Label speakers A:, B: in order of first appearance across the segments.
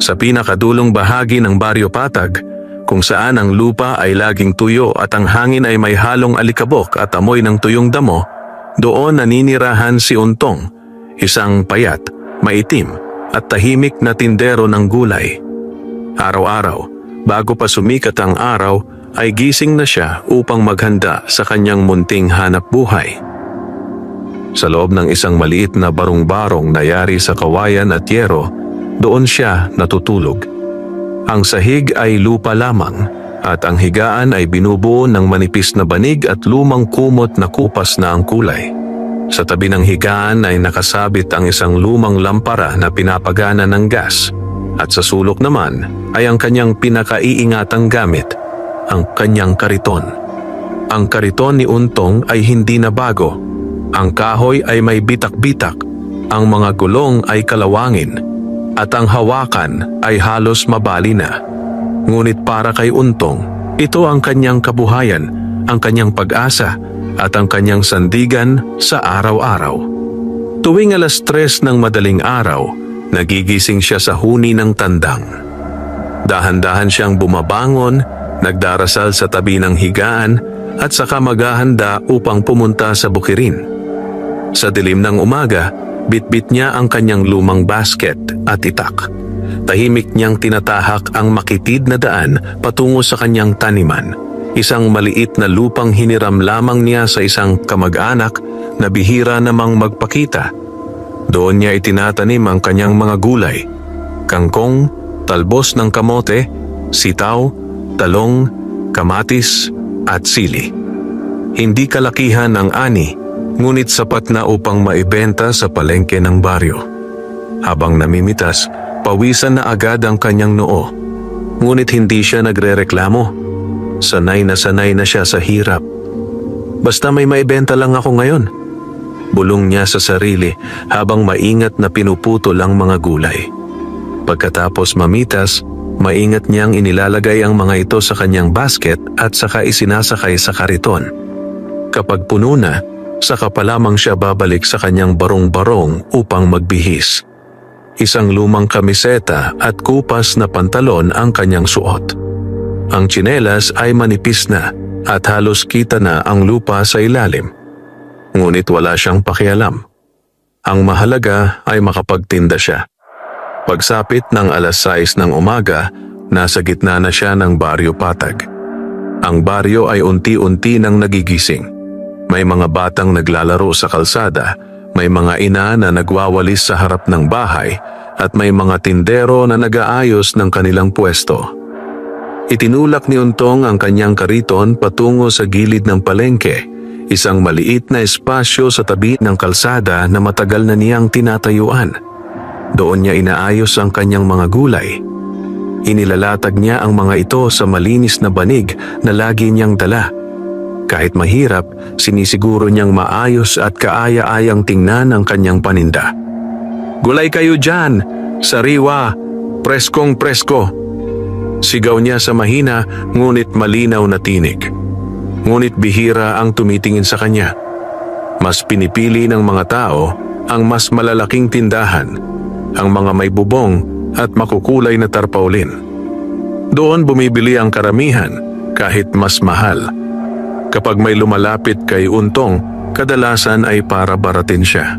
A: Sa pinakadulong bahagi ng Baryo Patag, kung saan ang lupa ay laging tuyo at ang hangin ay may halong alikabok at amoy ng tuyong damo, doon naninirahan si Untong, isang payat, maitim at tahimik na tindero ng gulay. Araw-araw, bago pa sumikat ang araw, ay gising na siya upang maghanda sa kanyang munting hanap buhay. Sa loob ng isang maliit na barong-barong na yari sa kawayan at yero, doon siya natutulog. Ang sahig ay lupa lamang at ang higaan ay binubuo ng manipis na banig at lumang kumot na kupas na ang kulay. Sa tabi ng higaan ay nakasabit ang isang lumang lampara na pinapagana ng gas at sa sulok naman ay ang kanyang pinakaiingatang gamit, ang kanyang kariton. Ang kariton ni Untong ay hindi na bago. Ang kahoy ay may bitak-bitak, ang mga gulong ay kalawangin, at ang hawakan ay halos mabali na. Ngunit para kay Untong, ito ang kanyang kabuhayan, ang kanyang pag-asa, at ang kanyang sandigan sa araw-araw. Tuwing 3:00 ng madaling araw, nagigising siya sa huni ng tandang. Dahan-dahan siyang bumabangon, nagdarasal sa tabi ng higaan, at saka maghahanda upang pumunta sa bukirin. Sa dilim ng umaga, bitbit niya ang kanyang lumang basket at itak. Tahimik niyang tinatahak ang makitid na daan patungo sa kanyang taniman. Isang maliit na lupang hiniram lamang niya sa isang kamag-anak na bihira namang magpakita. Doon niya itinatanim ang kanyang mga gulay, kangkong, talbos ng kamote, sitaw, talong, kamatis at sili. Hindi kalakihan ang ani, ngunit sapat na upang maibenta sa palengke ng baryo. Habang namimitas, pawisan na agad ang kanyang noo. Ngunit hindi siya nagrereklamo. Sanay na siya sa hirap. Basta may maibenta lang ako ngayon, bulong niya sa sarili habang maingat na pinuputol ang mga gulay. Pagkatapos mamitas, maingat niyang inilalagay ang mga ito sa kanyang basket at saka isinasakay sa kariton. Kapag puno na, saka pa lamang siya babalik sa kanyang barong-barong upang magbihis. Isang lumang kamiseta at kupas na pantalon ang kanyang suot. Ang tsinelas ay manipis na at halos kita na ang lupa sa ilalim. Ngunit wala siyang pakialam. Ang mahalaga ay makapagtinda siya. Pagsapit ng 6:00 ng umaga, nasa gitna na siya ng Baryo Patag. Ang baryo ay unti-unti nang nagigising. May mga batang naglalaro sa kalsada, may mga ina na nagwawalis sa harap ng bahay, at may mga tindero na nag-aayos ng kanilang pwesto. Itinulak ni Untong ang kanyang kariton patungo sa gilid ng palengke, isang maliit na espasyo sa tabi ng kalsada na matagal na niyang tinatayuan. Doon niya inaayos ang kanyang mga gulay. Inilalatag niya ang mga ito sa malinis na banig na lagi niyang dala. Kahit mahirap, sinisiguro niyang maayos at kaaya-ayang tingnan ang kanyang paninda. "Gulay kayo dyan! Sariwa! Preskong presko!" Sigaw niya sa mahina ngunit malinaw na tinig. Ngunit bihira ang tumitingin sa kanya. Mas pinipili ng mga tao ang mas malalaking tindahan, ang mga may bubong at makukulay na tarpaulin. Doon bumibili ang karamihan kahit mas mahal. Kapag may lumalapit kay Untong, kadalasan ay para baratin siya.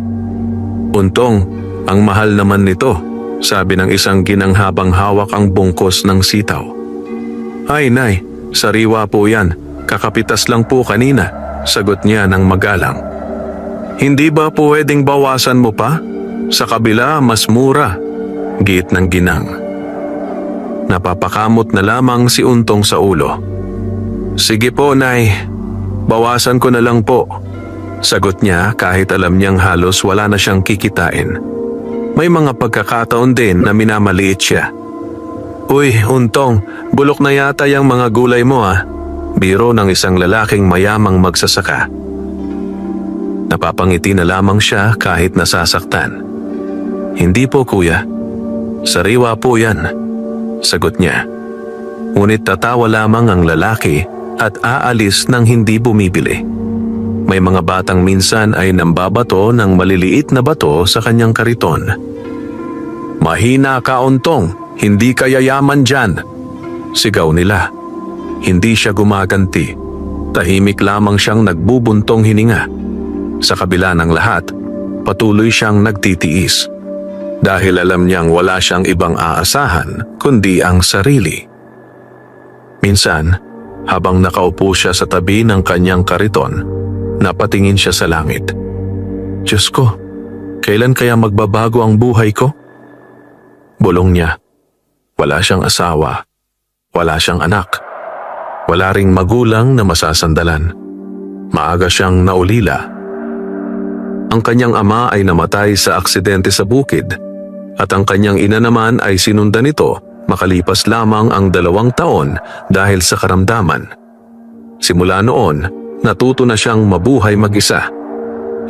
A: "Untong, ang mahal naman nito," sabi ng isang ginanghabang hawak ang bungkos ng sitaw. "Ay nay, sariwa po yan. Kakapitas lang po kanina," sagot niya ng magalang. "Hindi ba pwedeng bawasan mo pa? Sa kabila mas mura," giit ng ginang. Napapakamot na lamang si Untong sa ulo. "Sige po nay, bawasan ko na lang po," sagot niya kahit alam niyang halos wala na siyang kikitain. May mga pagkakataon din na minamaliit siya. "Uy, Untong, bulok na yata yung mga gulay mo ah," biro ng isang lalaking mayamang magsasaka. Napapangiti na lamang siya kahit nasasaktan. "Hindi po kuya, sariwa po yan," sagot niya. Ngunit tatawa lamang ang lalaki at aalis nang hindi bumibili. May mga batang minsan ay nambabato ng maliliit na bato sa kanyang kariton. "Mahina ka, Untong," Hindi ka yayaman dyan! Sigaw nila. Hindi siya gumaganti. Tahimik lamang siyang nagbubuntong hininga. Sa kabila ng lahat, patuloy siyang nagtitiis. Dahil alam niyang wala siyang ibang aasahan kundi ang sarili. Minsan, habang nakaupo siya sa tabi ng kanyang kariton, napatingin siya sa langit. Diyos ko, kailan kaya magbabago ang buhay ko? Bulong niya. Wala siyang asawa. Wala siyang anak. Wala ring magulang na masasandalan. Maaga siyang naulila. Ang kanyang ama ay namatay sa aksidente sa bukid at ang kanyang ina naman ay sinundan nito makalipas lamang ang 2 taon dahil sa karamdaman. Simula noon, natuto na siyang mabuhay mag-isa.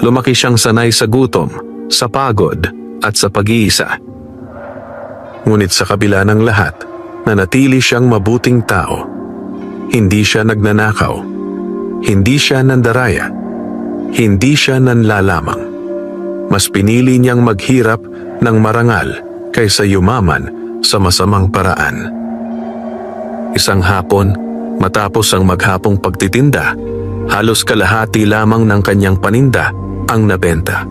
A: Lumaki siyang sanay sa gutom, sa pagod at sa pag-iisa. Ngunit sa kabila ng lahat, nanatili siyang mabuting tao. Hindi siya nagnanakaw. Hindi siya nandaraya. Hindi siya nanlalamang. Mas pinili niyang maghirap ng marangal kaysa yumaman sa masamang paraan. Isang hapon, matapos ang maghapong pagtitinda, halos kalahati lamang ng kanyang paninda ang nabenta.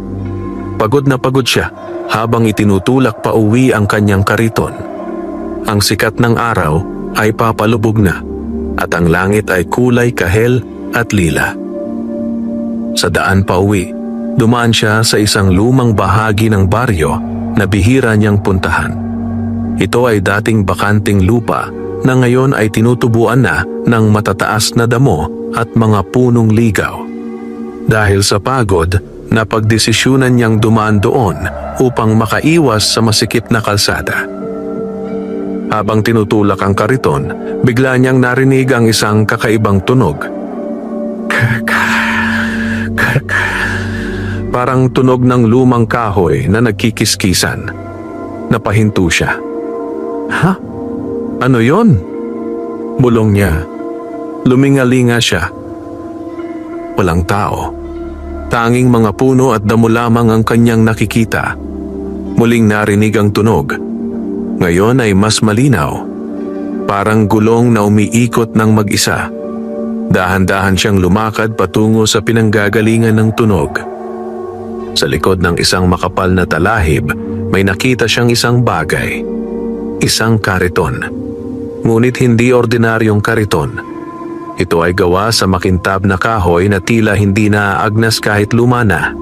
A: Pagod na pagod siya habang itinutulak pa uwi ang kanyang kariton. Ang sikat ng araw ay papalubog na at ang langit ay kulay kahel at lila. Sa daan pa uwi, dumaan siya sa isang lumang bahagi ng baryo na bihira niyang puntahan. Ito ay dating bakanting lupa na ngayon ay tinutubuan na ng matataas na damo at mga punong ligaw. Dahil sa pagod, napagdesisyunan niyang dumaan doon upang makaiwas sa masikip na kalsada. Habang tinutulak ang kariton, bigla niyang narinig ang isang kakaibang tunog. Parang tunog ng lumang kahoy na nagkikiskisan. Napahinto siya. Ha? Ano yon? Bulong niya. Lumingalinga siya. Walang tao. Tanging mga puno at damo lamang ang kanyang nakikita. Muling narinig ang tunog. Ngayon ay mas malinaw. Parang gulong na umiikot ng mag-isa. Dahan-dahan siyang lumakad patungo sa pinanggagalingan ng tunog. Sa likod ng isang makapal na talahib, may nakita siyang isang bagay. Isang kariton. Ngunit hindi ordinaryong kariton. Ito ay gawa sa makintab na kahoy na tila hindi naaagnas kahit luma na.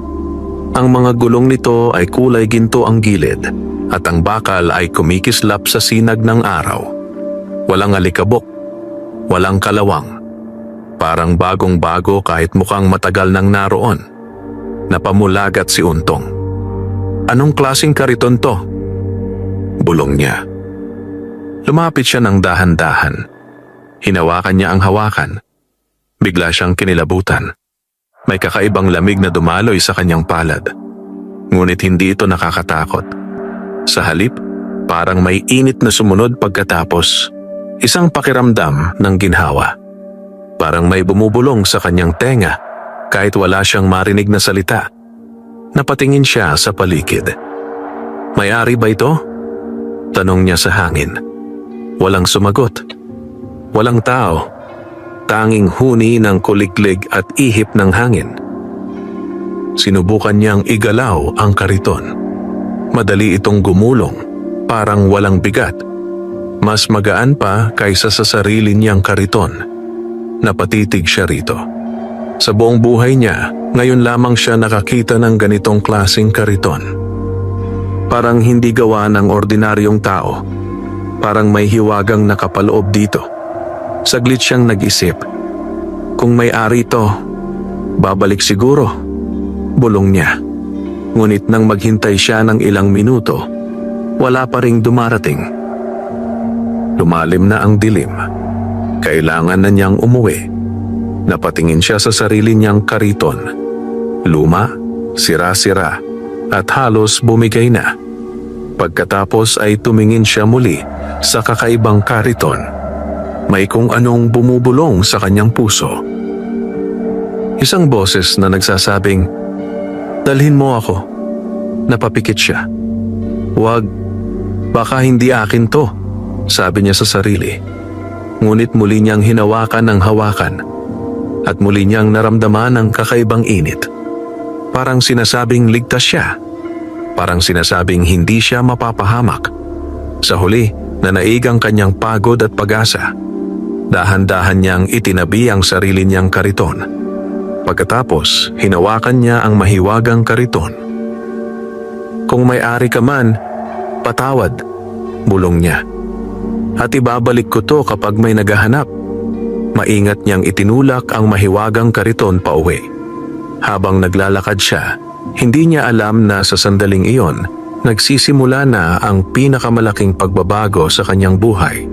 A: Ang mga gulong nito ay kulay ginto ang gilid at ang bakal ay kumikislap sa sinag ng araw. Walang alikabok, walang kalawang. Parang bagong-bago kahit mukhang matagal nang naroon. Napamulagat si Untong. Anong klaseng kariton to? Bulong niya. Lumapit siya ng dahan-dahan. Hinawakan niya ang hawakan. Bigla siyang kinilabutan. May kakaibang lamig na dumaloy sa kanyang palad. Ngunit hindi ito nakakatakot. Sa halip, parang may init na sumunod pagkatapos. Isang pakiramdam ng ginhawa. Parang may bumubulong sa kanyang tenga kahit wala siyang marinig na salita. Napatingin siya sa paligid. May-ari ba ito? Tanong niya sa hangin. Walang sumagot. Walang tao. Tanging huni ng kuliglig at ihip ng hangin. Sinubukan niyang igalaw ang kariton. Madali itong gumulong, parang walang bigat. Mas magaan pa kaysa sa sarili niyang kariton. Napatitig siya rito. Sa buong buhay niya, ngayon lamang siya nakakita ng ganitong klaseng kariton. Parang hindi gawa ng ordinaryong tao. Parang may hiwagang nakapaloob dito. Saglit siyang nag-isip. Kung may-ari ito, babalik siguro. Bulong niya. Ngunit nang maghintay siya ng ilang minuto, wala pa ring dumarating. Lumalim na ang dilim. Kailangan na niyang umuwi. Napatingin siya sa sarili niyang kariton. Luma, sira-sira, at halos bumigay na. Pagkatapos ay tumingin siya muli sa kakaibang kariton. May kung anong bumubulong sa kanyang puso. Isang boses na nagsasabing, "Dalhin mo ako." Napapikit siya. Baka hindi akin to, sabi niya sa sarili. Ngunit muli niyang hinawakan ang hawakan at muli niyang naramdaman ang kakaibang init. Parang sinasabing ligtas siya. Parang sinasabing hindi siya mapapahamak. Sa huli, nanaig ang kanyang pagod at pag-asa. Dahan-dahan niyang itinabi ang sarili niyang kariton. Pagkatapos, hinawakan niya ang mahiwagang kariton. Kung may-ari ka man, patawad, bulong niya. At ibabalik ko to kapag may naghahanap. Maingat niyang itinulak ang mahiwagang kariton pauwi. Habang naglalakad siya, hindi niya alam na sa sandaling iyon, nagsisimula na ang pinakamalaking pagbabago sa kanyang buhay.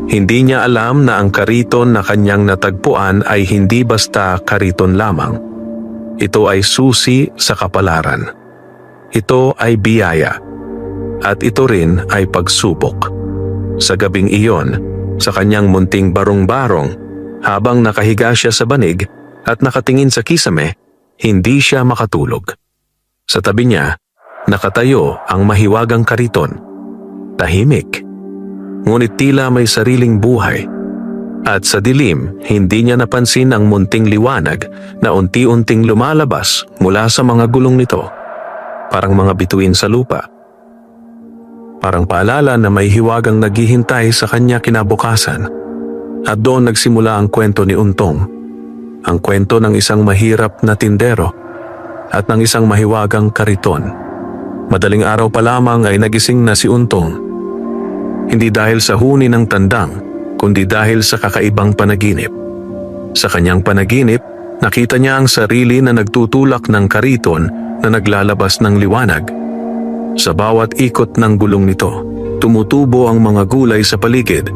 A: Hindi niya alam na ang kariton na kanyang natagpuan ay hindi basta kariton lamang. Ito ay susi sa kapalaran. Ito ay biyaya. At ito rin ay pagsubok. Sa gabing iyon, sa kanyang munting barong-barong, habang nakahiga siya sa banig at nakatingin sa kisame, hindi siya makatulog. Sa tabi niya, nakatayo ang mahiwagang kariton. Tahimik. Ngunit tila may sariling buhay. At sa dilim, hindi niya napansin ang munting liwanag na unti-unting lumalabas mula sa mga gulong nito. Parang mga bituin sa lupa. Parang paalala na may hiwagang naghihintay sa kanya kinabukasan. At doon nagsimula ang kwento ni Untong. Ang kwento ng isang mahirap na tindero at ng isang mahiwagang kariton. Madaling araw pa lamang ay nagising na si Untong. Hindi dahil sa huni ng tandang, kundi dahil sa kakaibang panaginip. Sa kanyang panaginip, nakita niya ang sarili na nagtutulak ng kariton na naglalabas ng liwanag. Sa bawat ikot ng gulong nito, tumutubo ang mga gulay sa paligid,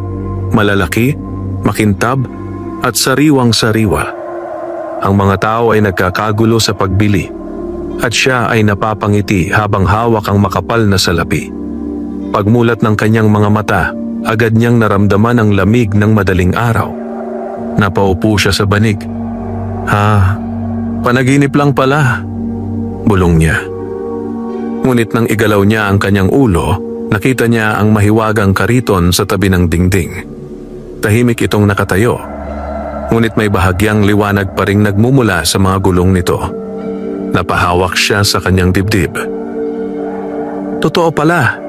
A: malalaki, makintab, at sariwang-sariwa. Ang mga tao ay nagkakagulo sa pagbili, at siya ay napapangiti habang hawak ang makapal na salapi. Pagmulat ng kanyang mga mata, agad niyang naramdaman ang lamig ng madaling araw. Napaupo siya sa banig. Panaginip lang pala, bulong niya. Ngunit nang igalaw niya ang kanyang ulo, nakita niya ang mahiwagang kariton sa tabi ng dingding. Tahimik itong nakatayo. Ngunit may bahagyang liwanag pa ring nagmumula sa mga gulong nito. Napahawak siya sa kanyang dibdib. Totoo pala,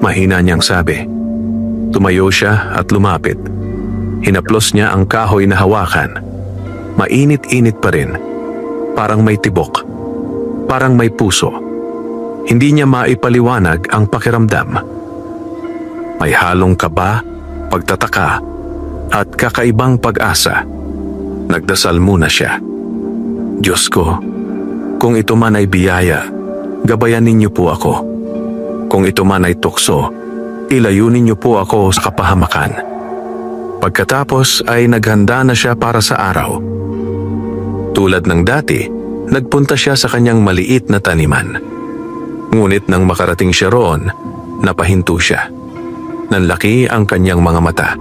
A: mahina niyang sabi. Tumayo siya at lumapit. Hinaplos niya ang kahoy na hawakan. Mainit-init pa rin. Parang may tibok. Parang may puso. Hindi niya maipaliwanag ang pakiramdam. May halong kaba, pagtataka, at kakaibang pag-asa. Nagdasal muna siya. Diyos ko, kung ito man ay biyaya, gabayan ninyo po ako. Kung ito man ay tukso, ilayunin niyo po ako sa kapahamakan. Pagkatapos ay naghanda na siya para sa araw. Tulad ng dati, nagpunta siya sa kanyang maliit na taniman. Ngunit nang makarating siya roon, napahinto siya. Nanlaki ang kanyang mga mata.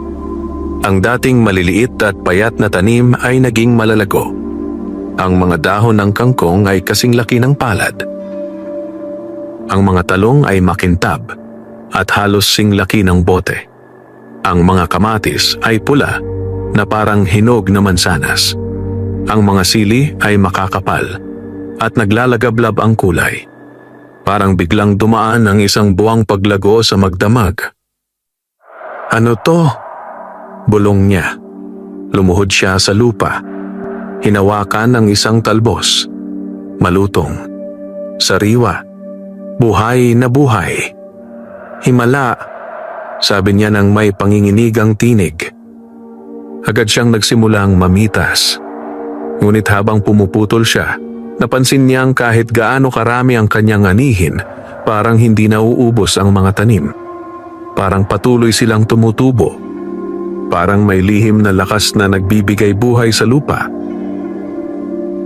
A: Ang dating maliliit at payat na tanim ay naging malalago. Ang mga dahon ng kangkong ay kasing laki ng palad. Ang mga talong ay makintab at halos singlaki ng bote. Ang mga kamatis ay pula na parang hinog na mansanas. Ang mga sili ay makakapal at naglalagablab ang kulay. Parang biglang dumaan ang isang buwang paglago sa magdamag. Ano to? Bulong niya. Lumuhod siya sa lupa. Hinawakan ang isang talbos. Malutong. Sariwa. Buhay na buhay. Himala, sabi niya nang may panginginigang tinig. Agad siyang nagsimulang mamitas. Ngunit habang pumuputol siya, napansin niyang kahit gaano karami ang kanyang anihin, parang hindi nauubos ang mga tanim. Parang patuloy silang tumutubo. Parang may lihim na lakas na nagbibigay buhay sa lupa.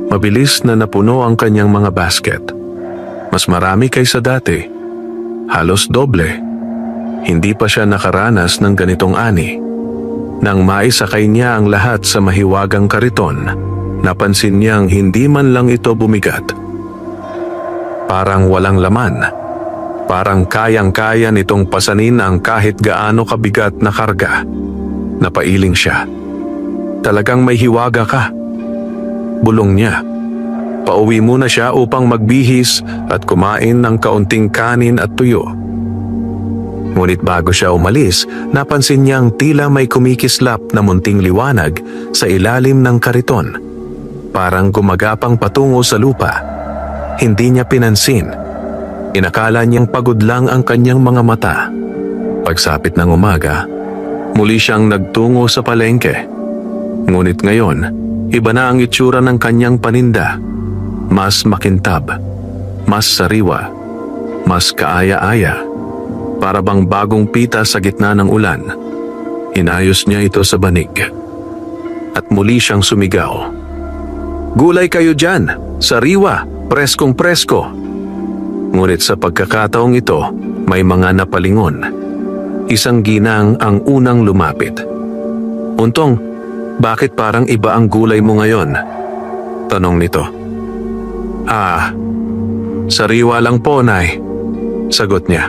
A: Mabilis na napuno ang kanyang mga basket. Mas marami kaysa dati. Halos doble. Hindi pa siya nakaranas ng ganitong ani. Nang maisakay niya ang lahat sa mahiwagang kariton, napansin niyang hindi man lang ito bumigat. Parang walang laman. Parang kayang-kaya nitong pasanin ang kahit gaano kabigat na karga. Napailing siya. Talagang may hiwaga ka. Bulong niya. Pauwi muna siya upang magbihis at kumain ng kaunting kanin at tuyo. Ngunit bago siya umalis, napansin niyang tila may kumikislap na munting liwanag sa ilalim ng kariton. Parang gumagapang patungo sa lupa. Hindi niya pinansin. Inakala niyang pagod lang ang kanyang mga mata. Pagsapit ng umaga, muli siyang nagtungo sa palengke. Ngunit ngayon, iba na ang itsura ng kanyang paninda. Mas makintab, mas sariwa, mas kaaya-aya. Para bang bagong pita sa gitna ng ulan. Inayos niya ito sa banig. At muli siyang sumigaw. Gulay kayo dyan, sariwa, preskong presko. Ngunit sa pagkakataong ito, may mga napalingon. Isang ginang ang unang lumapit. Untong, bakit parang iba ang gulay mo ngayon? Tanong nito. Sariwa lang po, Nay. Sagot niya.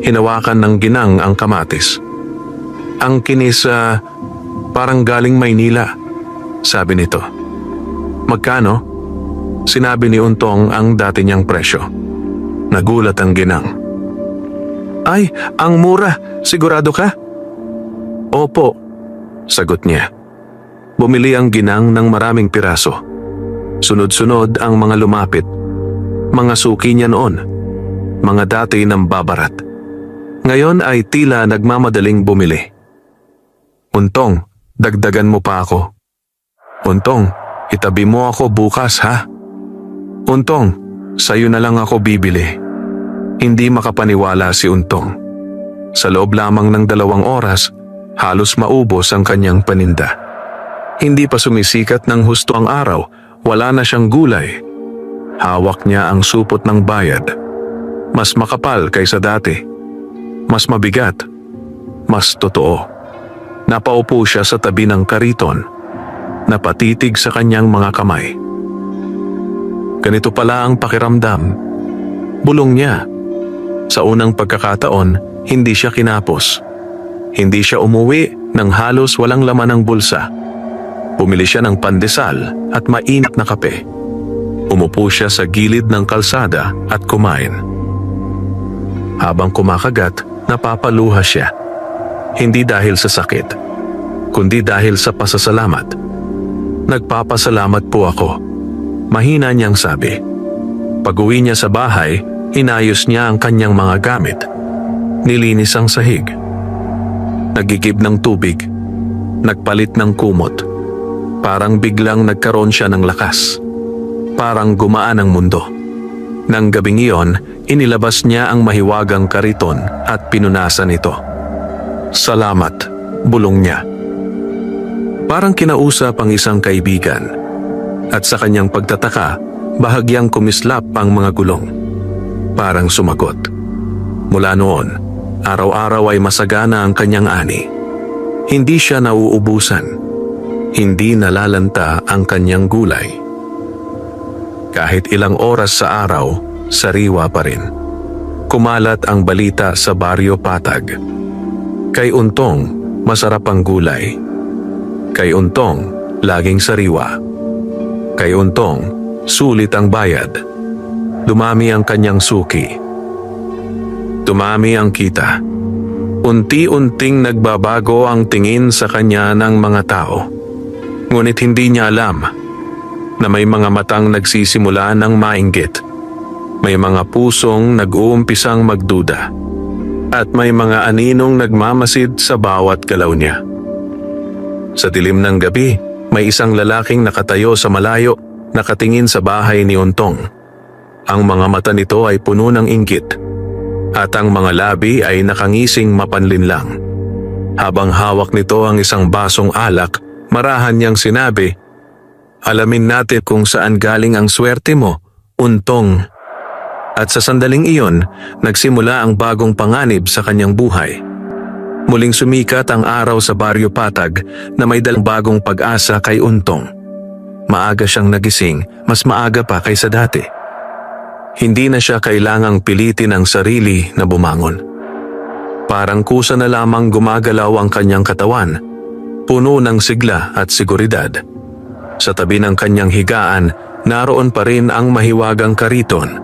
A: Hinawakan ng ginang ang kamatis. Ang kinis, parang galing Maynila, sabi nito. Magkano? Sinabi ni Untong ang dati niyang presyo. Nagulat ang ginang. Ay, ang mura, sigurado ka? Opo, sagot niya. Bumili ang ginang ng maraming piraso. Sunod-sunod ang mga lumapit. Mga suki niya noon. Mga dati ng babarat. Ngayon ay tila nagmamadaling bumili. Untong, dagdagan mo pa ako. Untong, itabi mo ako bukas ha. Untong, sa'yo na lang ako bibili. Hindi makapaniwala si Untong. Sa loob lamang ng 2 oras, halos maubos ang kanyang paninda. Hindi pa sumisikat ng husto ang araw, wala na siyang gulay. Hawak niya ang supot ng bayad. Mas makapal kaysa dati. Mas mabigat. Mas totoo. Napaupo siya sa tabi ng kariton. Napatitig sa kanyang mga kamay. Ganito pala ang pakiramdam. Bulong niya. Sa unang pagkakataon, hindi siya kinapos. Hindi siya umuwi nang halos walang laman ng bulsa. Bumili siya ng pandesal at mainit na kape. Umupo siya sa gilid ng kalsada at kumain. Habang kumakagat, napapaluha siya. Hindi dahil sa sakit, kundi dahil sa pasasalamat. Nagpapasalamat po ako. Mahina niyang sabi. Pag-uwi niya sa bahay, inayos niya ang kanyang mga gamit. Nilinis ang sahig. Nagigib ng tubig. Nagpalit ng kumot. Parang biglang nagkaroon siya ng lakas. Parang gumaan ang mundo. Nang gabing iyon, inilabas niya ang mahiwagang kariton at pinunasan ito. Salamat, bulong niya. Parang kinausap ang isang kaibigan. At sa kanyang pagtataka, bahagyang kumislap ang mga gulong. Parang sumagot. Mula noon, araw-araw ay masagana ang kanyang ani. Hindi siya nauubusan. Hindi nalalanta ang kanyang gulay. Kahit ilang oras sa araw, sariwa pa rin. Kumalat ang balita sa Baryo Patag. Kay Untong, masarap ang gulay. Kay Untong, laging sariwa. Kay Untong, sulit ang bayad. Dumami ang kanyang suki. Dumami ang kita. Unti-unting nagbabago ang tingin sa kanya ng mga tao. Ngunit hindi niya alam na may mga matang nagsisimula ng mainggit. May mga pusong nag-uumpisang magduda. At may mga aninong nagmamasid sa bawat galaw niya. Sa dilim ng gabi, may isang lalaking nakatayo sa malayo, nakatingin sa bahay ni Untong. Ang mga mata nito ay puno ng inggit. At ang mga labi ay nakangising mapanlinlang. Habang hawak nito ang isang basong alak, marahan niyang sinabi, alamin natin kung saan galing ang swerte mo, Untong. At sa sandaling iyon, nagsimula ang bagong panganib sa kanyang buhay. Muling sumikat ang araw sa Baryo Patag na may dalang bagong pag-asa kay Untong. Maaga siyang nagising, mas maaga pa kaysa dati. Hindi na siya kailangang pilitin ang sarili na bumangon. Parang kusa na lamang gumagalaw ang kanyang katawan, puno ng sigla at seguridad. Sa tabi ng kanyang higaan, naroon pa rin ang mahiwagang kariton.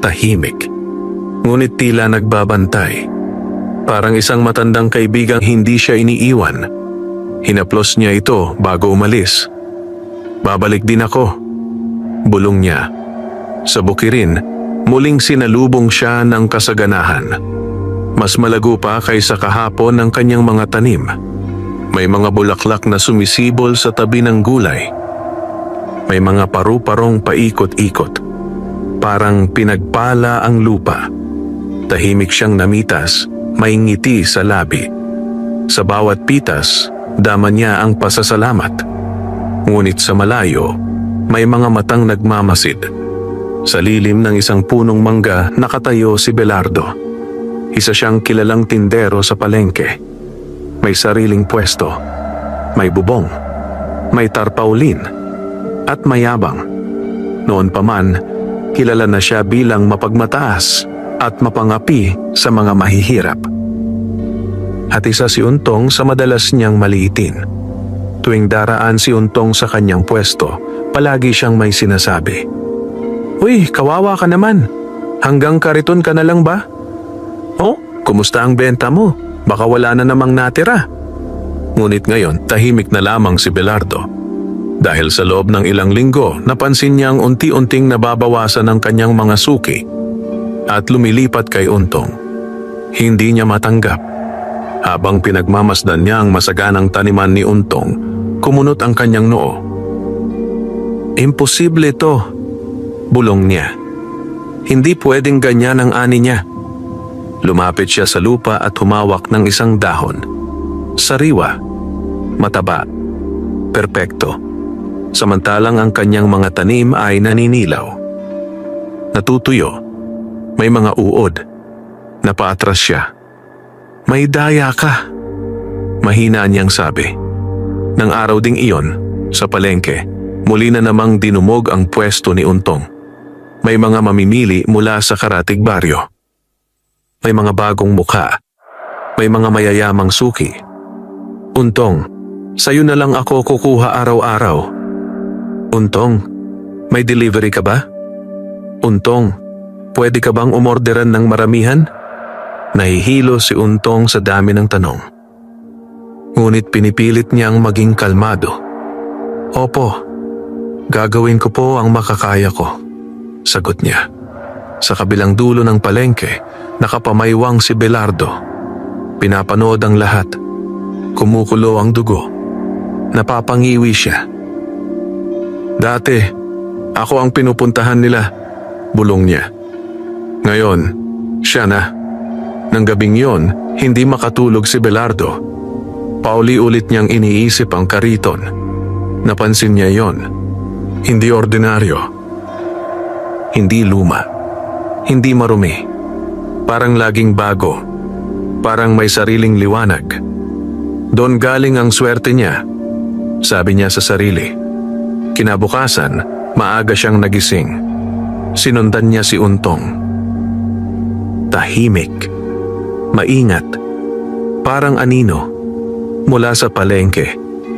A: Tahimik, ngunit tila nagbabantay. Parang isang matandang kaibigang hindi siya iniiwan. Hinaplos niya ito bago umalis. "Babalik din ako," bulong niya. Sa bukirin, muling sinalubong siya ng kasaganahan. Mas malago pa kaysa kahapon ng kanyang mga tanim. May mga bulaklak na sumisibol sa tabi ng gulay. May mga paru-parong paikot-ikot. Parang pinagpala ang lupa. Tahimik siyang namitas, may ngiti sa labi. Sa bawat pitas, dama niya ang pasasalamat. Ngunit sa malayo, may mga matang nagmamasid. Sa lilim ng isang punong mangga, nakatayo si Belardo. Isa siyang kilalang tindero sa palengke. May sariling pwesto, may bubong, may tarpaulin, at mayabang. Noon pa man, kilala na siya bilang mapagmataas at mapangapi sa mga mahihirap. At isa si Untong sa madalas niyang maliitin. Tuwing daraan si Untong sa kanyang pwesto, palagi siyang may sinasabi. "Uy, kawawa ka naman. Hanggang kariton ka na lang ba? Oh, kumusta ang benta mo? Baka wala na namang natira." Ngunit ngayon, tahimik na lamang si Belardo. Dahil sa loob ng ilang linggo, napansin niyang unti-unting nababawasan ang kanyang mga suki at lumilipat kay Untong. Hindi niya matanggap. Habang pinagmamasdan niya ang masaganang taniman ni Untong, kumunot ang kanyang noo. "Imposible to," bulong niya. "Hindi pwedeng ganyan ang ani niya." Lumapit siya sa lupa at humawak ng isang dahon. Sariwa, mataba, perpekto. Samantalang ang kanyang mga tanim ay naninilaw. Natutuyo, may mga uod. Napaatras siya. "May daya ka," mahina niyang sabi. Nang araw ding iyon, sa palengke, muli na namang dinumog ang pwesto ni Untong. May mga mamimili mula sa karatig baryo. May mga bagong mukha. May mga mayayamang suki. "Untong, sayo na lang ako kukuha araw-araw." "Untong, may delivery ka ba?" "Untong, pwede ka bang umorderan ng maramihan?" Nahihilo si Untong sa dami ng tanong. Ngunit pinipilit niyang maging kalmado. "Opo, gagawin ko po ang makakaya ko," sagot niya. Sa kabilang dulo ng palengke, nakapamaywang si Belardo. Pinapanood ang lahat. Kumukulo ang dugo. Napapangiwi siya. "Dati, ako ang pinupuntahan nila," bulong niya. Ngayon, siya na. Nang gabing yon, hindi makatulog si Belardo. Pauli-ulit niyang iniisip ang kariton. Napansin niya yon. Hindi ordinaryo. Hindi luma. Hindi marumi. Parang laging bago. Parang may sariling liwanag. Doon galing ang swerte niya, sabi niya sa sarili. Kinabukasan, maaga siyang nagising. Sinundan niya si Untong. Tahimik. Maingat. Parang anino. Mula sa palengke,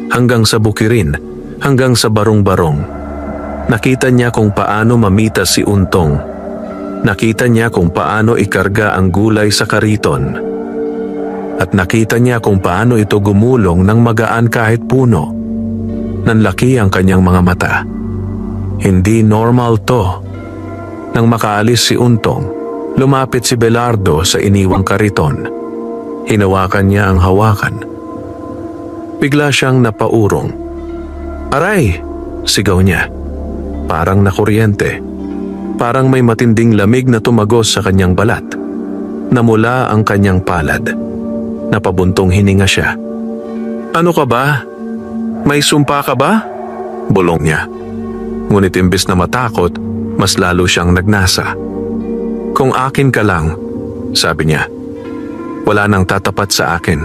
A: hanggang sa bukirin, hanggang sa barong-barong. Nakita niya kung paano mamita si Untong. Nakita niya kung paano ikarga ang gulay sa kariton. At nakita niya kung paano ito gumulong ng magaan kahit puno. Nanlaki ang kanyang mga mata. Hindi normal to. Nang makaalis si Untong, lumapit si Belardo sa iniwang kariton. Hinawakan niya ang hawakan. Bigla siyang napaurong. "Aray!" sigaw niya. Parang nakuryente. Parang may matinding lamig na tumagos sa kanyang balat. Namula ang kanyang palad. Napabuntong hininga siya. "Ano ka ba? May sumpa ka ba?" bulong niya. Ngunit imbes na matakot, mas lalo siyang nagnasa. "Kung akin ka lang," sabi niya. "Wala nang tatapat sa akin."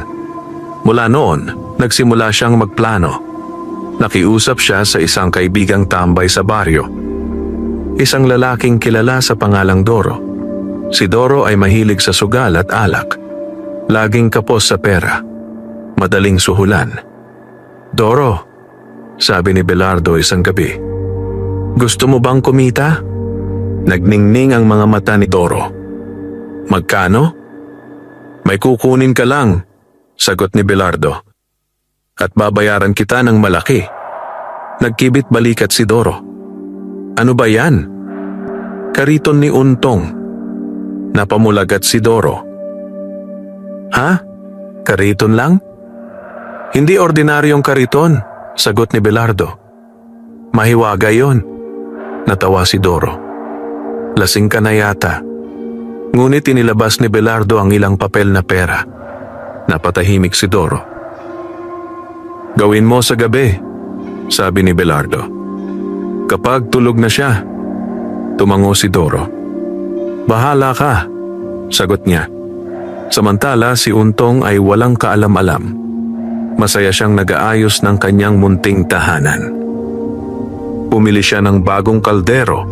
A: Mula noon, nagsimula siyang magplano. Nakiusap siya sa isang kaibigang tambay sa baryo. isang lalaking kilala sa pangalang Doro. Si Doro ay mahilig sa sugal at alak. Laging kapos sa pera. Madaling suhulan. "Doro," sabi ni Belardo isang gabi, "gusto mo bang kumita?" Nagningning ang mga mata ni Doro. "Magkano?" "May kukunin ka lang," sagot ni Belardo. "At babayaran kita ng malaki." Nagkibit balikat si Doro. "Ano ba yan?" "Kariton ni Untong." Napamulagat si Doro. "Ha? Kariton lang?" "Hindi ordinaryong kariton," sagot ni Belardo. "Mahiwaga yon." Natawa si Doro. "Lasing ka na yata." Ngunit inilabas ni Belardo ang ilang papel na pera. Napatahimik si Doro. "Gawin mo sa gabi," sabi ni Belardo. "Kapag tulog na siya." Tumango si Doro. "Bahala ka," sagot niya. Samantala si Untong ay walang kaalam-alam. Masaya siyang nag-aayos ng kanyang munting tahanan. Pumili siya ng bagong kaldero,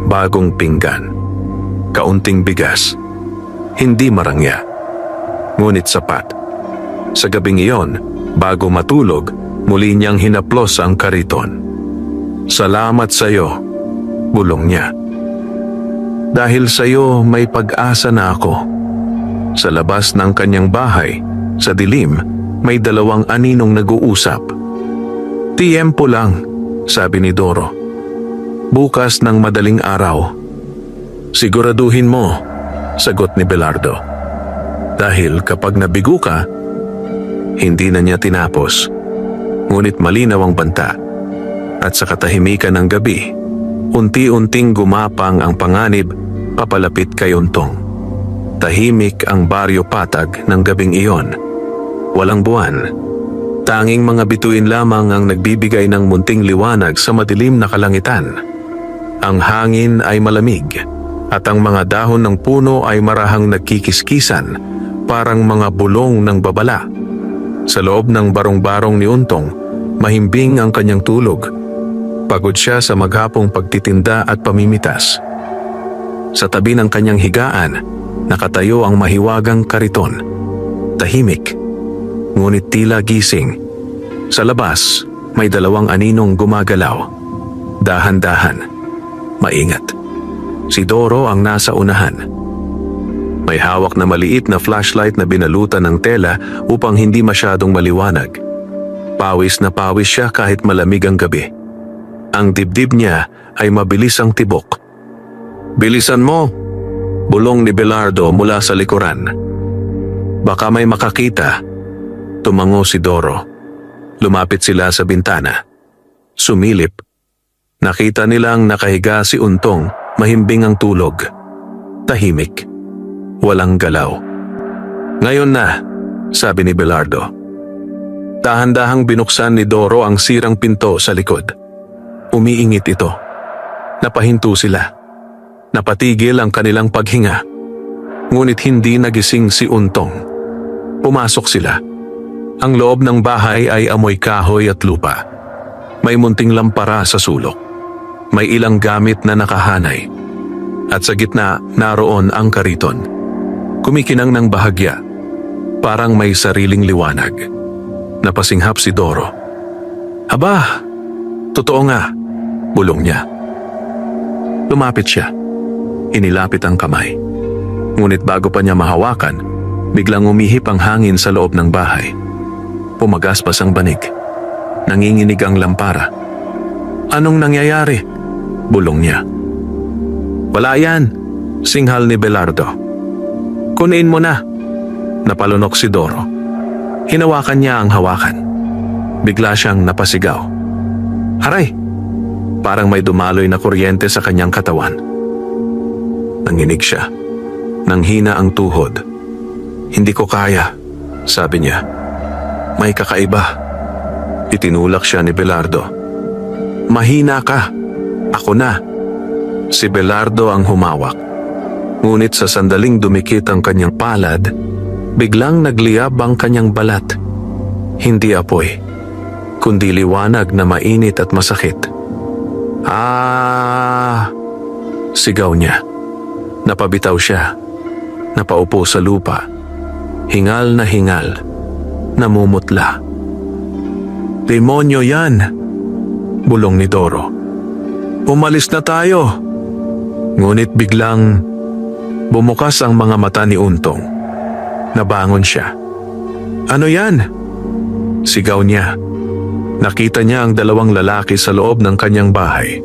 A: bagong pinggan, kaunting bigas. Hindi marangya, ngunit sapat. Sa gabing iyon, bago matulog, muli niyang hinaplos ang kariton. "Salamat sa iyo," bulong niya. "Dahil sa iyo may pag-asa na ako." Sa labas ng kanyang bahay, sa dilim, may dalawang aninong nag-uusap. "Tiempo lang," sabi ni Doro. "Bukas ng madaling araw." "Siguraduhin mo," sagot ni Belardo. Dahil kapag nabigo ka, hindi na niya tinapos. Ngunit malinaw ang banta. At sa katahimikan ng gabi, unti-unting gumapang ang panganib papalapit kay Untong. Tahimik ang Baryo Patag ng gabing iyon. Walang buwan. Tanging mga bituin lamang ang nagbibigay ng munting liwanag sa madilim na kalangitan. Ang hangin ay malamig at ang mga dahon ng puno ay marahang nagkikiskisan, parang mga bulong ng babala. Sa loob ng barong-barong ni Untong, mahimbing ang kanyang tulog. Pagod siya sa maghapong pagtitinda at pamimitas. Sa tabi ng kanyang higaan, nakatayo ang mahiwagang kariton. Tahimik, ngunit tila gising. Sa labas, may dalawang aninong gumagalaw. Dahan-dahan, maingat. Si Doro ang nasa unahan. May hawak na maliit na flashlight na binalutan ng tela upang hindi masyadong maliwanag. Pawis na pawis siya kahit malamig ang gabi. Ang dibdib niya ay mabilis ang tibok. "Bilisan mo!" bulong ni Belardo mula sa likuran. "Baka may makakita." Tumango si Doro. Lumapit sila sa bintana. Sumilip. Nakita nilang nakahiga si Untong, mahimbing ang tulog. Tahimik. Walang galaw. "Ngayon na," sabi ni Belardo. Dahan-dahang binuksan ni Doro ang sirang pinto sa likod. Umiingit ito. Napahinto sila. Napatigil ang kanilang paghinga. Ngunit hindi nagising si Untong. Pumasok sila. Ang loob ng bahay ay amoy kahoy at lupa. May munting lampara sa sulok. May ilang gamit na nakahanay. At sa gitna, naroon ang kariton. Kumikinang ng bahagya. Parang may sariling liwanag. Napasinghap si Doro. "Aba, totoo nga," bulong niya. Lumapit siya. Inilapit ang kamay. Ngunit bago pa niya mahawakan, biglang umihip ang hangin sa loob ng bahay. Pumagaspas ang banig. Nanginginig ang lampara. "Anong nangyayari?" bulong niya. "Wala yan," singhal ni Belardo. "Kunin mo na." Napalunok si Doro. Hinawakan niya ang hawakan. Bigla siyang napasigaw. "Aray!" Parang may dumaloy na kuryente sa kanyang katawan. Nanginig siya. Nanghina ang tuhod. "Hindi ko kaya," sabi niya. "May kakaiba." Itinulak siya ni Belardo. "Mahina ka. Ako na." Si Belardo ang humawak. Ngunit sa sandaling dumikit ang kanyang palad, biglang nagliyab ang kanyang balat. Hindi apoy, kundi liwanag na mainit at masakit. Sigaw niya. Napabitaw siya. Napaupo sa lupa. Hingal na hingal. Namumutla. "Demonyo yan!" bulong ni Doro. "Umalis na tayo!" Ngunit biglang bumukas ang mga mata ni Untong. Nabangon siya. "Ano yan?" sigaw niya. Nakita niya ang dalawang lalaki sa loob ng kanyang bahay.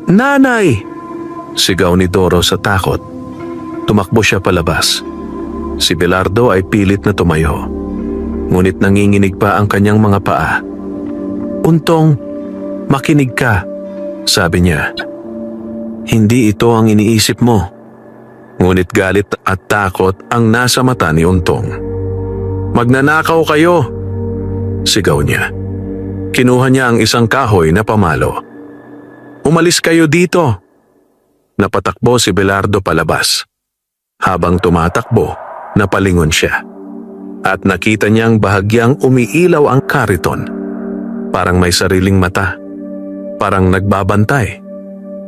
A: "Nanay!" sigaw ni Doro sa takot. Tumakbo siya palabas. Si Belardo ay pilit na tumayo. Ngunit nanginginig pa ang kanyang mga paa. "Untong, makinig ka," sabi niya. "Hindi ito ang iniisip mo." Ngunit galit at takot ang nasa mata ni Untong. "Magnanakaw kayo!" sigaw niya. Kinuha niya ang isang kahoy na pamalo. "Umalis kayo dito!" Napatakbo si Belardo palabas. Habang tumatakbo, napalingon siya. At nakita niyang bahagyang umiilaw ang kariton. Parang may sariling mata. Parang nagbabantay.